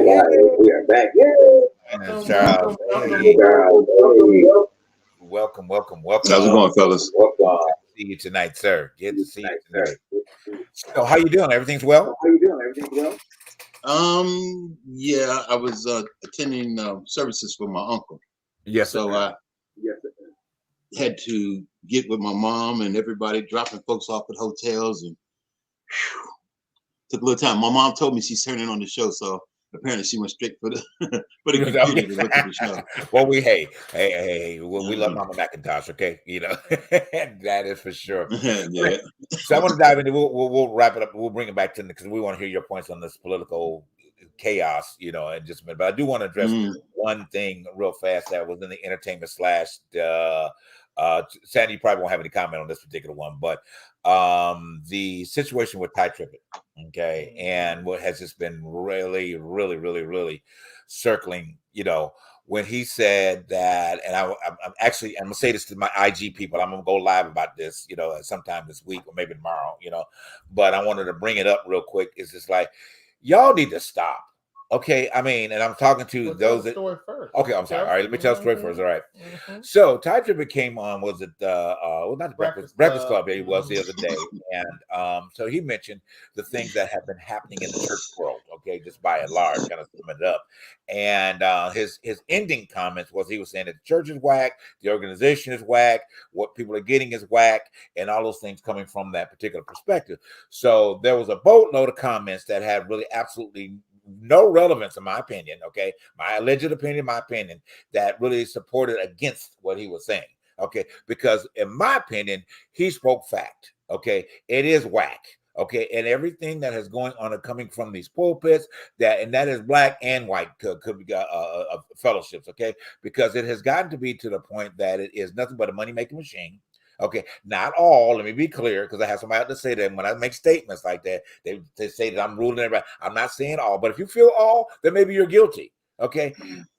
Speaker 1: And Charles, welcome.
Speaker 7: How's it going, fellas?
Speaker 1: Good to see you tonight, sir. Good to see you tonight. So, how you doing? Everything's well?
Speaker 7: Yeah, I was attending services for my uncle.
Speaker 1: Yes.
Speaker 7: So I had to get with my mom and everybody, dropping folks off at hotels, and took a little time. My mom told me she's turning on the show, so apparently she went straight for the for the computer to look at the show.
Speaker 1: Well, we love Mama McIntosh, okay? That is for sure.
Speaker 7: Yeah.
Speaker 1: So I want to dive into. We'll wrap it up. We'll bring it back to because we want to hear your points on this political chaos, in just a minute. But I do want to address one thing real fast that was in the entertainment / Sandy, you probably won't have any comment on this particular one, but the situation with Ty Tribbett, okay, and what has just been really, really, really, really circling, when he said that, and I'm gonna say this to my IG people. I'm gonna go live about this, sometime this week or maybe tomorrow, but I wanted to bring it up real quick. It's just like, y'all need to stop. Okay, I mean, and I'm talking to those that.
Speaker 2: Story first.
Speaker 1: Okay, I'm sorry. All right, let me tell the story first. All right.
Speaker 2: Mm-hmm.
Speaker 1: So Ty Tribbett came on. Was it not the Breakfast Club? He was the other day, and so he mentioned the things that have been happening in the church world. Okay, just by and large, kind of sum it up. And his ending comments was he was saying that the church is whack, the organization is whack, what people are getting is whack, and all those things coming from that particular perspective. So there was a boatload of comments that had really absolutely no relevance, in my opinion. Okay, my alleged opinion, that really supported against what he was saying. Okay, because in my opinion, he spoke fact. Okay, it is whack. Okay, and everything that is going on and coming from these pulpits, that is black and white fellowships. Okay, because it has gotten to be to the point that it is nothing but a money making machine. Okay, not all. Let me be clear, because I have somebody to say that when I make statements like that, they say that I'm ruling everybody. I'm not saying all, but if you feel all, then maybe you're guilty. Okay,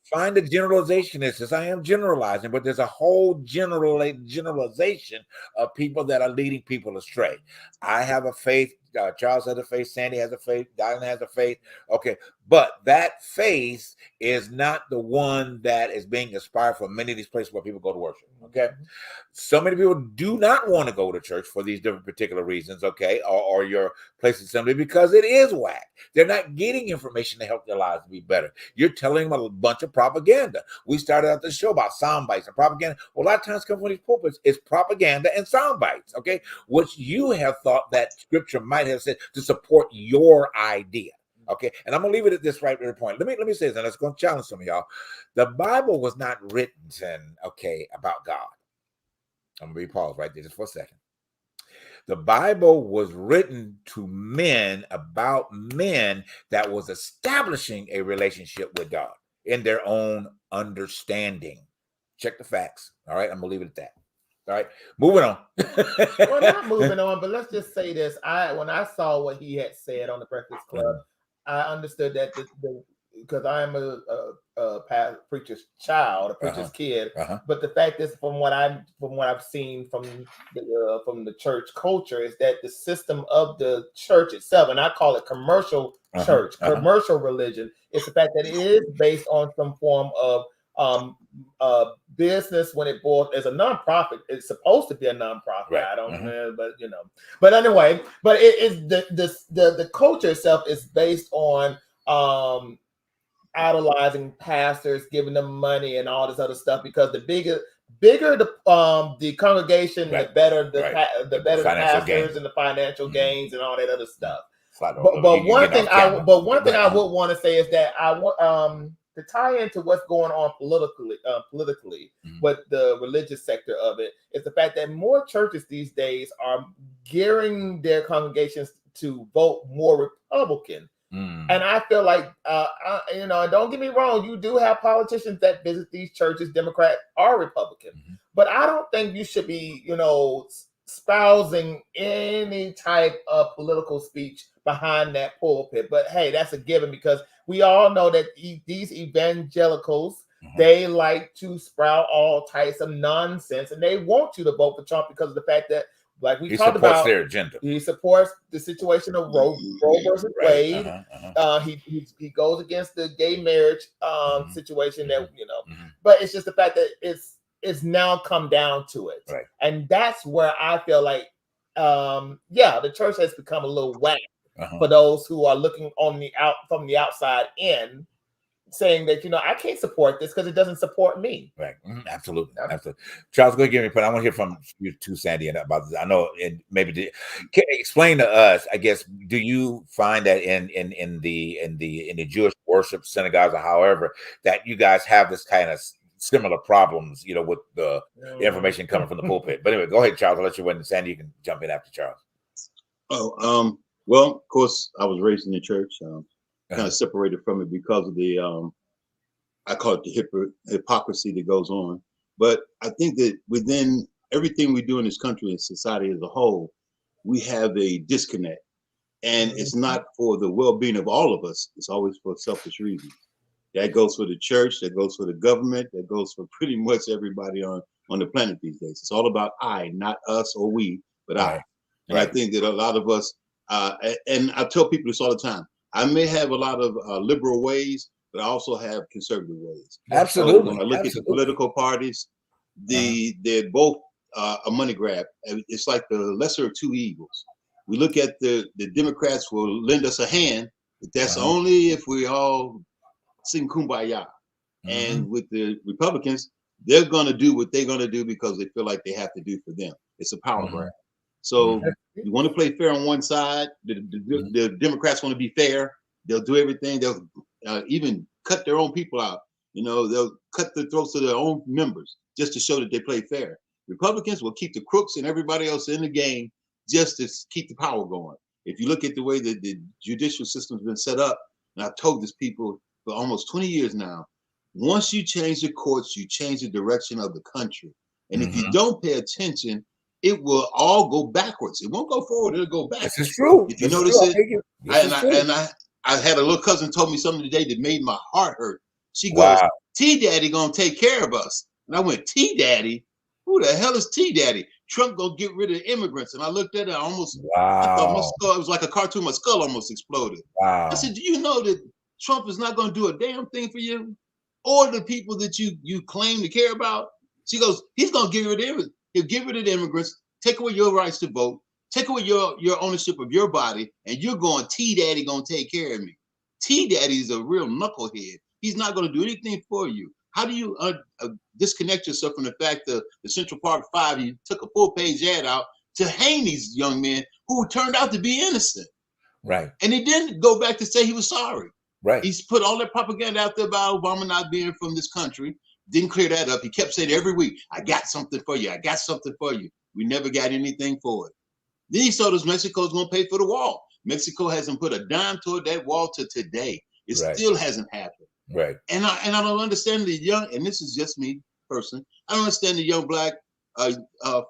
Speaker 1: find the generalization. It says I am generalizing, but there's a whole generalization of people that are leading people astray. I have a faith. Charles has a faith. Sandy has a faith. Diana has a faith. Okay, but that faith is not the one that is being inspired from many of these places where people go to worship. Okay, so many people do not want to go to church for these different particular reasons. Okay, or your place of assembly, because it is whack. They're not getting information to help their lives be better. You're telling them a bunch of propaganda. We started out the show about sound bites and propaganda. Well, a lot of times come from these pulpits. It's propaganda and sound bites. Okay, which you have thought that scripture might have said to support your idea. Okay, and I'm gonna leave it at this right point. Let me say this, and it's gonna challenge some of y'all. The Bible was not written, about God. I'm gonna pause right there just for a second. The Bible was written to men, about men that was establishing a relationship with God in their own understanding. Check the facts. All right, I'm gonna leave it at that. All right, moving on.
Speaker 2: Well, not moving on, but let's just say this. When I saw what he had said on the Breakfast Club, I understood that because I am a preacher's child, a preacher's kid. But the fact is, from what I've seen from the church culture, is that the system of the church itself, and I call it commercial church, commercial religion, is the fact that it is based on some form of business. When it boils as a nonprofit, it's supposed to be a nonprofit. Right. I don't know, but anyway, but it is the culture itself is based on idolizing pastors, giving them money and all this other stuff, because the bigger the congregation, the better the better the pastors gains. And the financial gains and all that other stuff. But one thing I would want to say is that I want to tie into what's going on politically with the religious sector of it, is the fact that more churches these days are gearing their congregations to vote more Republican. And I feel like, don't get me wrong, you do have politicians that visit these churches, Democrat or Republican, but I don't think you should be, espousing any type of political speech behind that pulpit. But hey, that's a given, because we all know that these evangelicals, they like to sprout all types of nonsense, and they want you to vote for Trump because of the fact that, like we talked about,
Speaker 1: their agenda.
Speaker 2: He supports the situation of Roe versus Wade. He goes against the gay marriage situation that but it's just the fact that it's now come down to it, and that's where I feel like the church has become a little whack for those who are looking from the outside in, saying that I can't support this because it doesn't support me.
Speaker 1: Right. Absolutely. Charles, go give me. But I want to hear from you too, Sandy, and about this. I know, and maybe explain to us. I guess, do you find that in the Jewish worship synagogues or however that you guys have this kind of similar problems, with the information coming from the pulpit? But anyway, go ahead, Charles. I'll let you win. Sandy, you can jump in after Charles.
Speaker 7: Well, of course, I was raised in the church. Kind of separated from it because of the I call it the hypocrisy that goes on. But I think that within everything we do in this country and society as a whole, we have a disconnect. And it's not for the well-being of all of us. It's always for selfish reasons. That goes for the church, that goes for the government, that goes for pretty much everybody on the planet these days. It's all about I, not us or we, but I. And I think that a lot of us, and I tell people this all the time, I may have a lot of liberal ways, but I also have conservative ways.
Speaker 1: Absolutely.
Speaker 7: So when I look at the political parties, they're both a money grab. It's like the lesser of two evils. We look at the Democrats will lend us a hand, but that's only if we all sing Kumbaya. And with the Republicans, they're going to do what they're going to do because they feel like they have to do for them. It's a power grab. So you want to play fair on one side. The Democrats want to be fair. They'll do everything. They'll even cut their own people out. You know, they'll cut the throats of their own members just to show that they play fair. Republicans will keep the crooks and everybody else in the game just to keep the power going. If you look at the way that the judicial system's been set up, and I've told this people for almost 20 years now, once you change the courts, you change the direction of the country. And if you don't pay attention, it will all go backwards. It won't go forward, it'll go backwards.
Speaker 1: This is true.
Speaker 7: If you notice it, I had a little cousin told me something today that made my heart hurt. She goes, T-Daddy gonna take care of us. And I went, T-Daddy? Who the hell is T-Daddy? Trump gonna get rid of the immigrants. And I looked at it, I thought my skull, it was like a cartoon, my skull almost exploded. I said, do you know that Trump is not gonna do a damn thing for you? Or the people that you claim to care about? She goes, he's gonna get rid of immigrants. He'll get rid of the immigrants, take away your rights to vote, take away your ownership of your body, and you're going, T-Daddy gonna take care of me. T-Daddy is a real knucklehead. He's not gonna do anything for you. How do you disconnect yourself from the fact that the Central Park 5, he took a full-page ad out to hang these young men who turned out to be innocent.
Speaker 1: Right.
Speaker 7: And he didn't go back to say he was sorry.
Speaker 1: Right.
Speaker 7: He's put all that propaganda out there about Obama not being from this country. Didn't clear that up. He kept saying every week, I got something for you. I got something for you. We never got anything for it. Then he told us Mexico's going to pay for the wall. Mexico hasn't put a dime toward that wall to today. It still hasn't happened.
Speaker 1: Right.
Speaker 7: And I don't understand the young, and this is just me personally, I don't understand the young black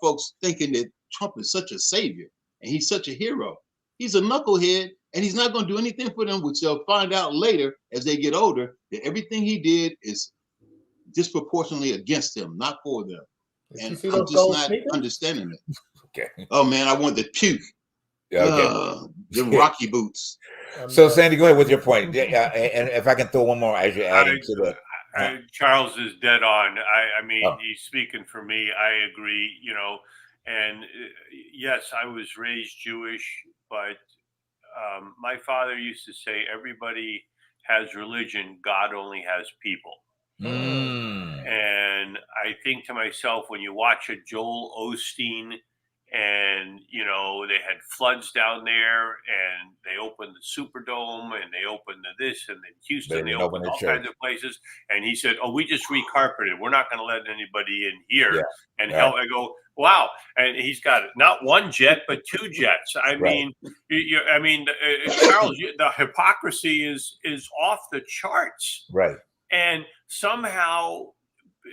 Speaker 7: folks thinking that Trump is such a savior and he's such a hero. He's a knucklehead and he's not going to do anything for them, which they'll find out later as they get older that everything he did is disproportionately against them, not for them. And I'm just not understanding it.
Speaker 1: Okay.
Speaker 7: Oh man, I want to puke. Them Rocky boots.
Speaker 1: So Sandy, go ahead with your point. And if I can throw one more as you're adding to the
Speaker 3: Charles is dead on. I mean, he's speaking for me. I agree, you know, and yes, I was raised Jewish, but my father used to say, everybody has religion, God only has people. And I think to myself, when you watch a Joel Osteen and, you know, they had floods down there and they opened the Superdome and they opened this and then Houston, they opened all kinds of places. And he said, oh, we just recarpeted. We're not going to let anybody in here. And hell, I go, wow. And he's got not one jet, but two jets. I mean, Charles, the hypocrisy is off the charts.
Speaker 1: Right.
Speaker 3: And somehow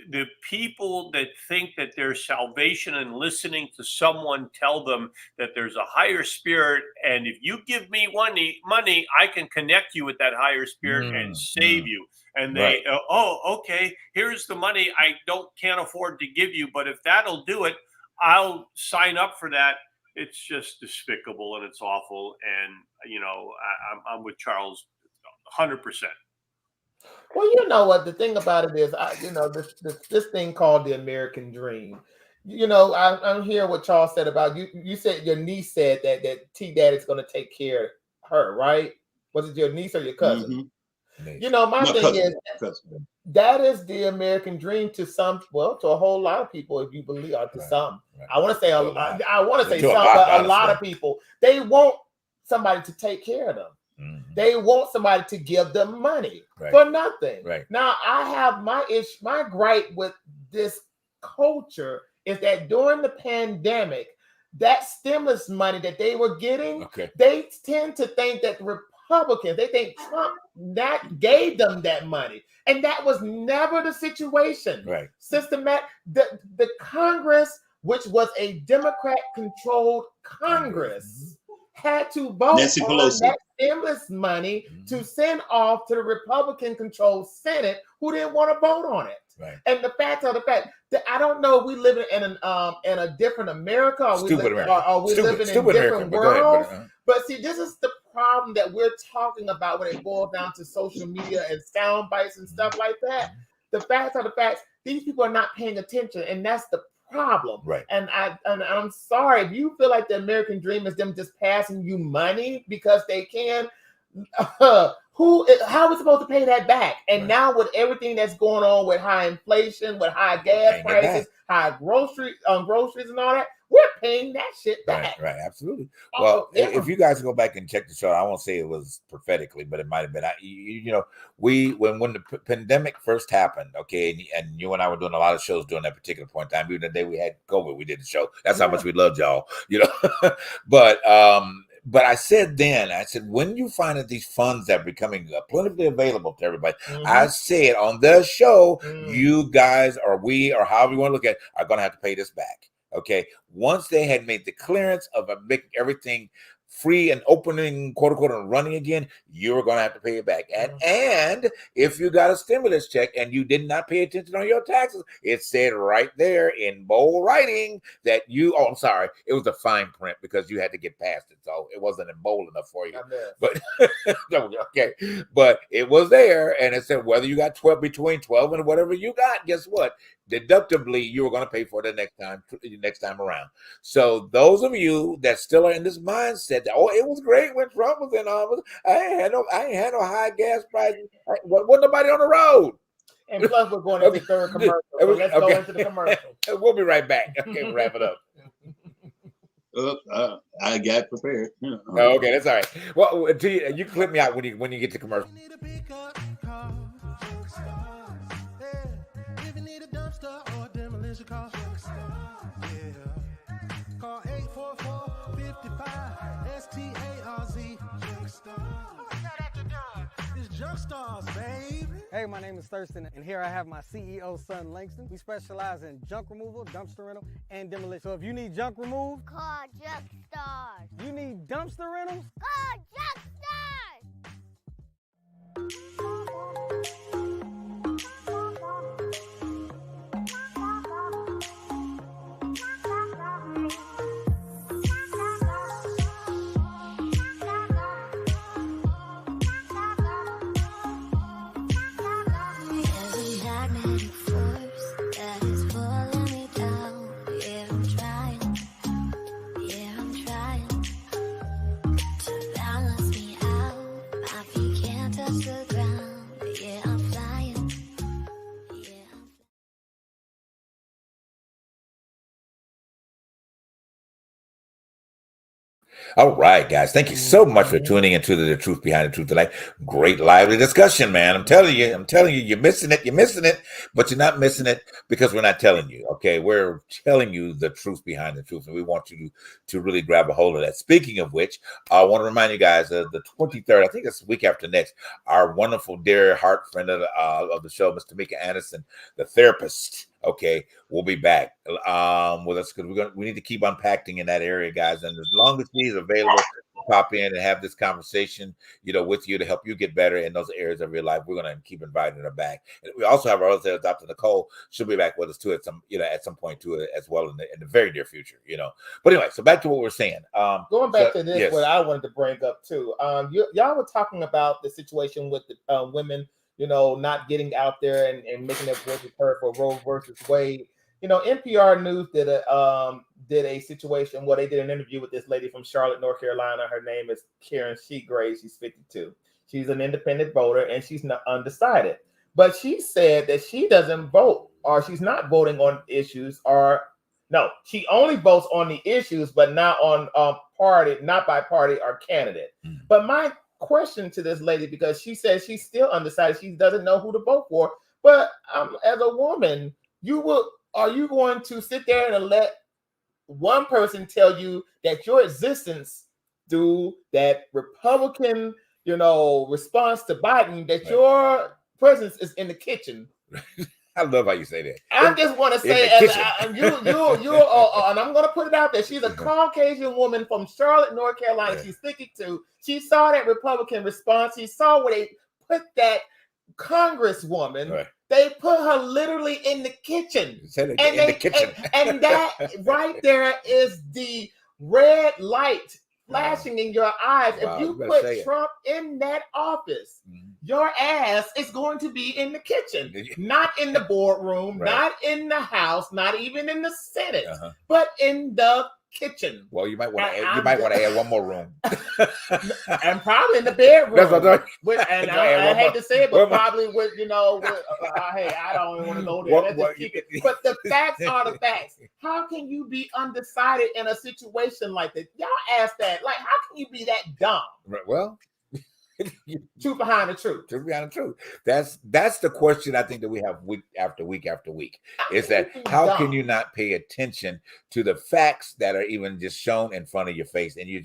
Speaker 3: the people that think that there's salvation in listening to someone tell them that there's a higher spirit, and if you give me money, I can connect you with that higher spirit and save you. And they, okay, here's the money I can't afford to give you, but if that'll do it, I'll sign up for that. It's just despicable and it's awful. And, you know, I'm with Charles 100%.
Speaker 2: Well, you know what? The thing about it is, this thing called the American dream. You know, I'm hearing what Charles said about you. You said your niece said that T-Daddy is going to take care of her, right? Was it your niece or your cousin? You know, my thing is, that is the American dream to some, well, to a whole lot of people, if you believe, or to some. I want to say some, but a lot of people, they want somebody to take care of them. They want somebody to give them money for nothing. Now, I have my gripe with this culture is that during the pandemic, that stimulus money that they were getting, they tend to think that the Republicans, they think Trump that gave them that money. And that was never the situation. Systematic, the Congress which was a Democrat-controlled Congress, had to vote
Speaker 7: Nancy
Speaker 2: on
Speaker 7: Pelosi.
Speaker 2: that stimulus money to send off to the Republican-controlled Senate, who didn't want to vote on it.
Speaker 1: Right.
Speaker 2: And the fact that I don't know if we live in a different America, or we live in different worlds. But see, this is the problem that we're talking about when it boils down to social media and sound bites and stuff like that. The facts are the facts. These people are not paying attention, and that's the problem.
Speaker 1: Right.
Speaker 2: And I'm sorry if you feel like the American dream is them just passing you money because they can. How are we supposed to pay that back? And now with everything that's going on with high inflation, with high gas prices, high groceries and all that, we're paying that shit back.
Speaker 1: Right, absolutely. Well, if you guys go back and check the show, I won't say it was prophetically, but it might have been. When the pandemic first happened, okay, and you and I were doing a lot of shows during that particular point in time. Even the day we had COVID, we did the show. That's how much we loved y'all, But I said then, when you find that these funds are becoming plentifully available to everybody, I said on the show, you guys or we or however you want to look at it, are going to have to pay this back. Okay. Once they had made the clearance of making everything free and opening, quote unquote, and running again, you're going to have to pay it back. And if you got a stimulus check and you did not pay attention on your taxes, it said right there in bold writing that I'm sorry, it was a fine print because you had to get past it. So it wasn't in bold enough for you. But okay. But it was there and it said whether you got between 12 and whatever you got, guess what? Deductively, you were going to pay for it the next time around. So those of you that still are in this mindset that it was great when Trump was in office, I ain't had no high gas prices. Wasn't nobody on the road.
Speaker 2: And plus, we're going into the third commercial. So let's go into the commercial.
Speaker 1: We'll be right back. Okay, we'll wrap it up.
Speaker 7: I got prepared.
Speaker 1: Okay, that's all right. Well, you can clip me out when you get to commercial.
Speaker 4: Or demolition cost. Call 844-55-STARZ. It's Junk Stars, baby.
Speaker 5: Hey, my name is Thurston, and here I have my CEO, son Langston. We specialize in junk removal, dumpster rental, and demolition. So if you need junk removed,
Speaker 6: Call Junk Stars.
Speaker 5: you need dumpster rentals,
Speaker 6: Call Junk
Speaker 1: All right, guys. Thank you so much for tuning into the Truth Behind the Truth tonight. Great lively discussion, man. I'm telling you, you're missing it, but you're not missing it because we're not telling you. Okay, we're telling you the truth behind the truth, and we want you to really grab a hold of that. Speaking of which, I want to remind you guys the 23rd, I think it's the week after next, our wonderful dear heart friend of the show, Miss Tamika Anderson, the therapist. Okay, we'll be back with us because we need to keep unpacking in that area, guys. And as long as she's available to pop in and have this conversation, with you to help you get better in those areas of your life, we're gonna keep inviting her back. And we also have our other Dr. Nicole. She'll be back with us too at some point too as well in the very near future. But anyway, so back to what we're saying.
Speaker 2: Going back to this,
Speaker 1: yes.
Speaker 2: what I wanted to bring up too. Y'all were talking about the situation with the women. Not getting out there and making their voices heard for Roe versus Wade. NPR News did a situation where they did an interview with this lady from Charlotte, North Carolina. Her name is Karen Shegrave. She's 52. She's an independent voter and she's not undecided. But she said that she doesn't vote or she's not voting on issues she only votes on the issues, but not on party, not by party or candidate. But my question to this lady, because she says she's still undecided, she doesn't know who to vote for. But as a woman, are you going to sit there and let one person tell you that your existence through that Republican, response to Biden, that your presence is in the kitchen
Speaker 1: I love how you say that.
Speaker 2: I just want to say,
Speaker 1: the
Speaker 2: and I'm going to put it out there. She's a Caucasian woman from Charlotte, North Carolina.
Speaker 1: Yeah.
Speaker 2: She's 52. She saw that Republican response. She saw where they put that Congresswoman.
Speaker 1: Right.
Speaker 2: They put her literally in the kitchen.
Speaker 1: The kitchen.
Speaker 2: And that right there is the red light flashing in your eyes.
Speaker 1: Wow,
Speaker 2: if
Speaker 1: you
Speaker 2: you
Speaker 1: better
Speaker 2: put
Speaker 1: say it.
Speaker 2: Trump in that office,
Speaker 1: Mhm.
Speaker 2: your ass is going to be in the kitchen, not in the boardroom,
Speaker 1: Right.
Speaker 2: not in the House, not even in the Senate,
Speaker 1: Uh-huh.
Speaker 2: but in the kitchen,
Speaker 1: Well, you might want to.
Speaker 2: I-
Speaker 1: You might want to add one more room.
Speaker 2: and probably in the bedroom.
Speaker 1: That's what I'm talking-
Speaker 2: And
Speaker 1: Go ahead,
Speaker 2: I
Speaker 1: one
Speaker 2: hate
Speaker 1: more-
Speaker 2: to say it,
Speaker 1: one
Speaker 2: but
Speaker 1: more.
Speaker 2: probably with hey, I don't even want to go there.
Speaker 1: What-
Speaker 2: Let's
Speaker 1: what-
Speaker 2: just keep it. But the facts are the facts. How can you be undecided in a situation like that? Y'all ask that. Like, how can you be that dumb?
Speaker 1: Right, well,
Speaker 2: Truth behind the truth.
Speaker 1: to be honest, true. That's the question I think that we have week after week after week. Is that
Speaker 2: you be
Speaker 1: how
Speaker 2: dumb?
Speaker 1: can you not pay attention to the facts that are even just shown in front of your face, and you're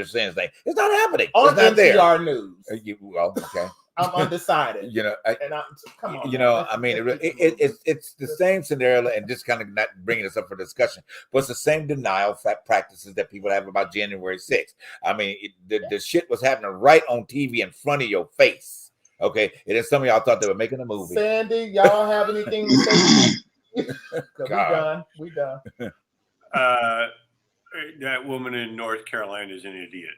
Speaker 1: saying it's like it's not happening.
Speaker 2: On
Speaker 1: It's not there.
Speaker 2: NPR News,
Speaker 1: Well, okay.
Speaker 2: I'm undecided.
Speaker 1: You know,
Speaker 2: And I'm come on.
Speaker 1: you
Speaker 2: man.
Speaker 1: know,
Speaker 2: Let's-
Speaker 1: I mean,
Speaker 2: let's keep it moving.
Speaker 1: it's the same scenario, and just kind of not bringing this up for discussion, but it's the same denial practices that people have about January 6th. I mean, the shit was happening right on TV in front of your face. Okay, and then some of y'all thought they were making a movie.
Speaker 2: Sandy, y'all have anything to say? 'Cause
Speaker 1: God.
Speaker 2: we done.
Speaker 3: That woman in North Carolina is an idiot.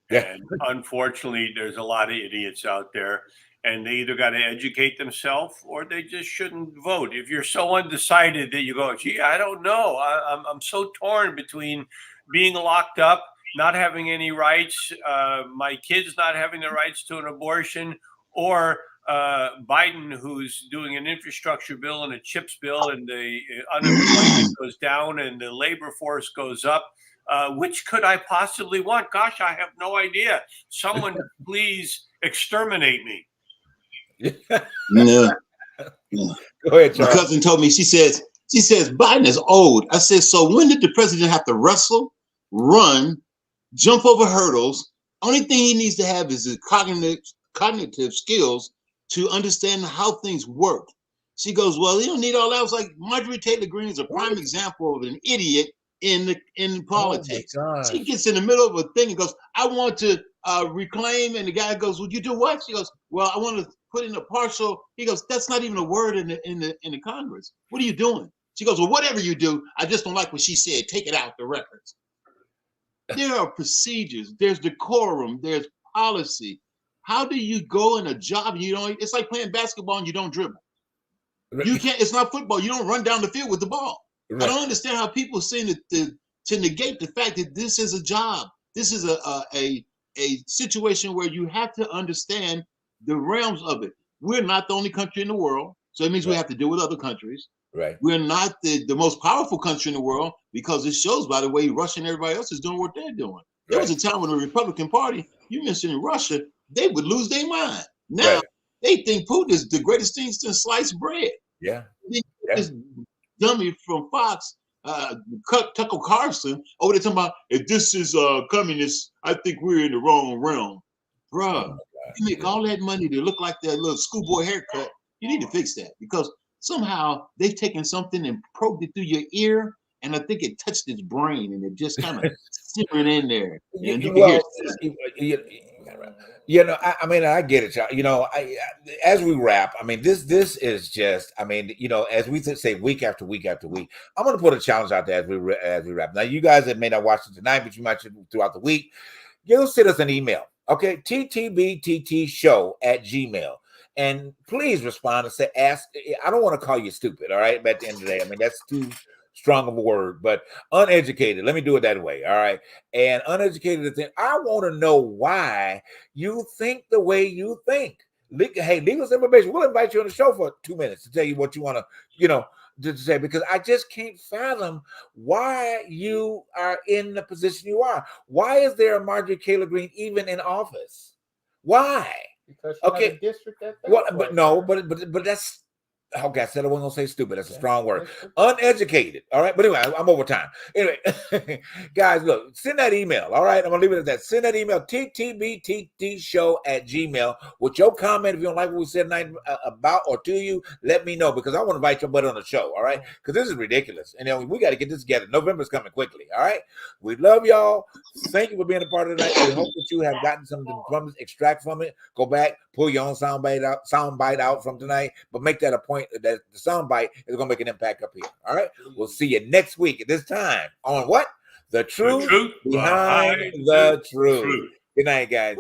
Speaker 1: Yeah.
Speaker 3: And unfortunately, there's a lot of idiots out there, and they either got to educate themselves or they just shouldn't vote. If you're so undecided that you go, gee, I don't know. I'm so torn between being locked up, not having any rights, my kids not having the rights to an abortion, or Biden, who's doing an infrastructure bill and a CHIPS bill, and the unemployment goes down and the labor force goes up. Which could I possibly want? Gosh, I have no idea. Someone please exterminate me.
Speaker 7: No.
Speaker 1: Go ahead,
Speaker 7: My
Speaker 1: Charles.
Speaker 7: cousin told me, she says, Biden is old. I said, so when did the president have to wrestle, run, jump over hurdles? Only thing he needs to have is the cognitive skills to understand how things work. She goes, well, you don't need all that. I was like, Marjorie Taylor Greene is a prime example of an idiot in politics.
Speaker 1: Oh my
Speaker 7: She
Speaker 1: gosh.
Speaker 7: gets in the middle of a thing and goes, I want to reclaim, and the guy goes, would you do what? She goes, well, I want to put in a partial. He goes, that's not even a word in the Congress. What are you doing? She goes, well, whatever you do, I just don't like what she said. Take it out the records. There are procedures, there's decorum, there's policy. How do you go in a job and you don't? It's like playing basketball and you don't dribble. You can't. It's not football. You don't run down the field with the ball.
Speaker 1: Right.
Speaker 7: I don't understand how people seem to negate the fact that this is a job. This is a situation where you have to understand the realms of it. We're not the only country in the world, so it means we have to deal with other countries.
Speaker 1: Right.
Speaker 7: We're not the most powerful country in the world, because it shows by the way Russia and everybody else is doing what they're doing. There was a time when the Republican Party, you mentioned Russia, they would lose their mind. Now they think Putin is the greatest thing since sliced bread.
Speaker 1: Yeah.
Speaker 7: This dummy from Fox, Tucker Carlson, over there talking about, if this is communist, I think we're in the wrong realm. Bruh, you make all that money to look like that little schoolboy haircut. You need to fix that, because somehow they've taken something and probed it through your ear, and I think it touched his brain, and it just kind of simmering in there. And you can hear
Speaker 1: you know, I mean, I get it, y'all. You know, as we wrap, I mean, this is just, I mean, you know, as we say week after week after week, I'm going to put a challenge out there as we wrap. Now, you guys that may not watch it tonight, but you might throughout the week, you'll send us an email, okay? ttbttshow@gmail. And please respond and say, ask. I don't want to call you stupid, all right? But at the end of the day, I mean, that's too strong of a word, but uneducated. Let me do it that way, all right? And uneducated, I want to know why you think the way you think. Hey, legal information. We'll invite you on the show for 2 minutes to tell you what you want to, you know, to say, because I just can't fathom why you are in the position you are. Why is there a Marjorie Taylor Greene even in office? Why?
Speaker 2: Because you're
Speaker 1: Okay.
Speaker 2: not a district that
Speaker 1: Well, but no, but that's Okay, I said I wasn't gonna say stupid. That's a strong word. Uneducated. All right. But anyway, I'm over time. Anyway, guys, look, send that email. All right. I'm gonna leave it at that. Send that email, ttbttshow@gmail with your comment. If you don't like what we said tonight about or to you, let me know because I want to invite your buddy on the show. All right. Because this is ridiculous. And then we got to get this together. November's coming quickly. All right. We love y'all. Thank you for being a part of tonight. We hope that you have gotten something from it, extract from it, go back, pull your own sound bite out from tonight, but make that a point that the sound bite is going to make an impact up here. All right. We'll see you next week at this time on what? The truth behind the truth. Good night, guys.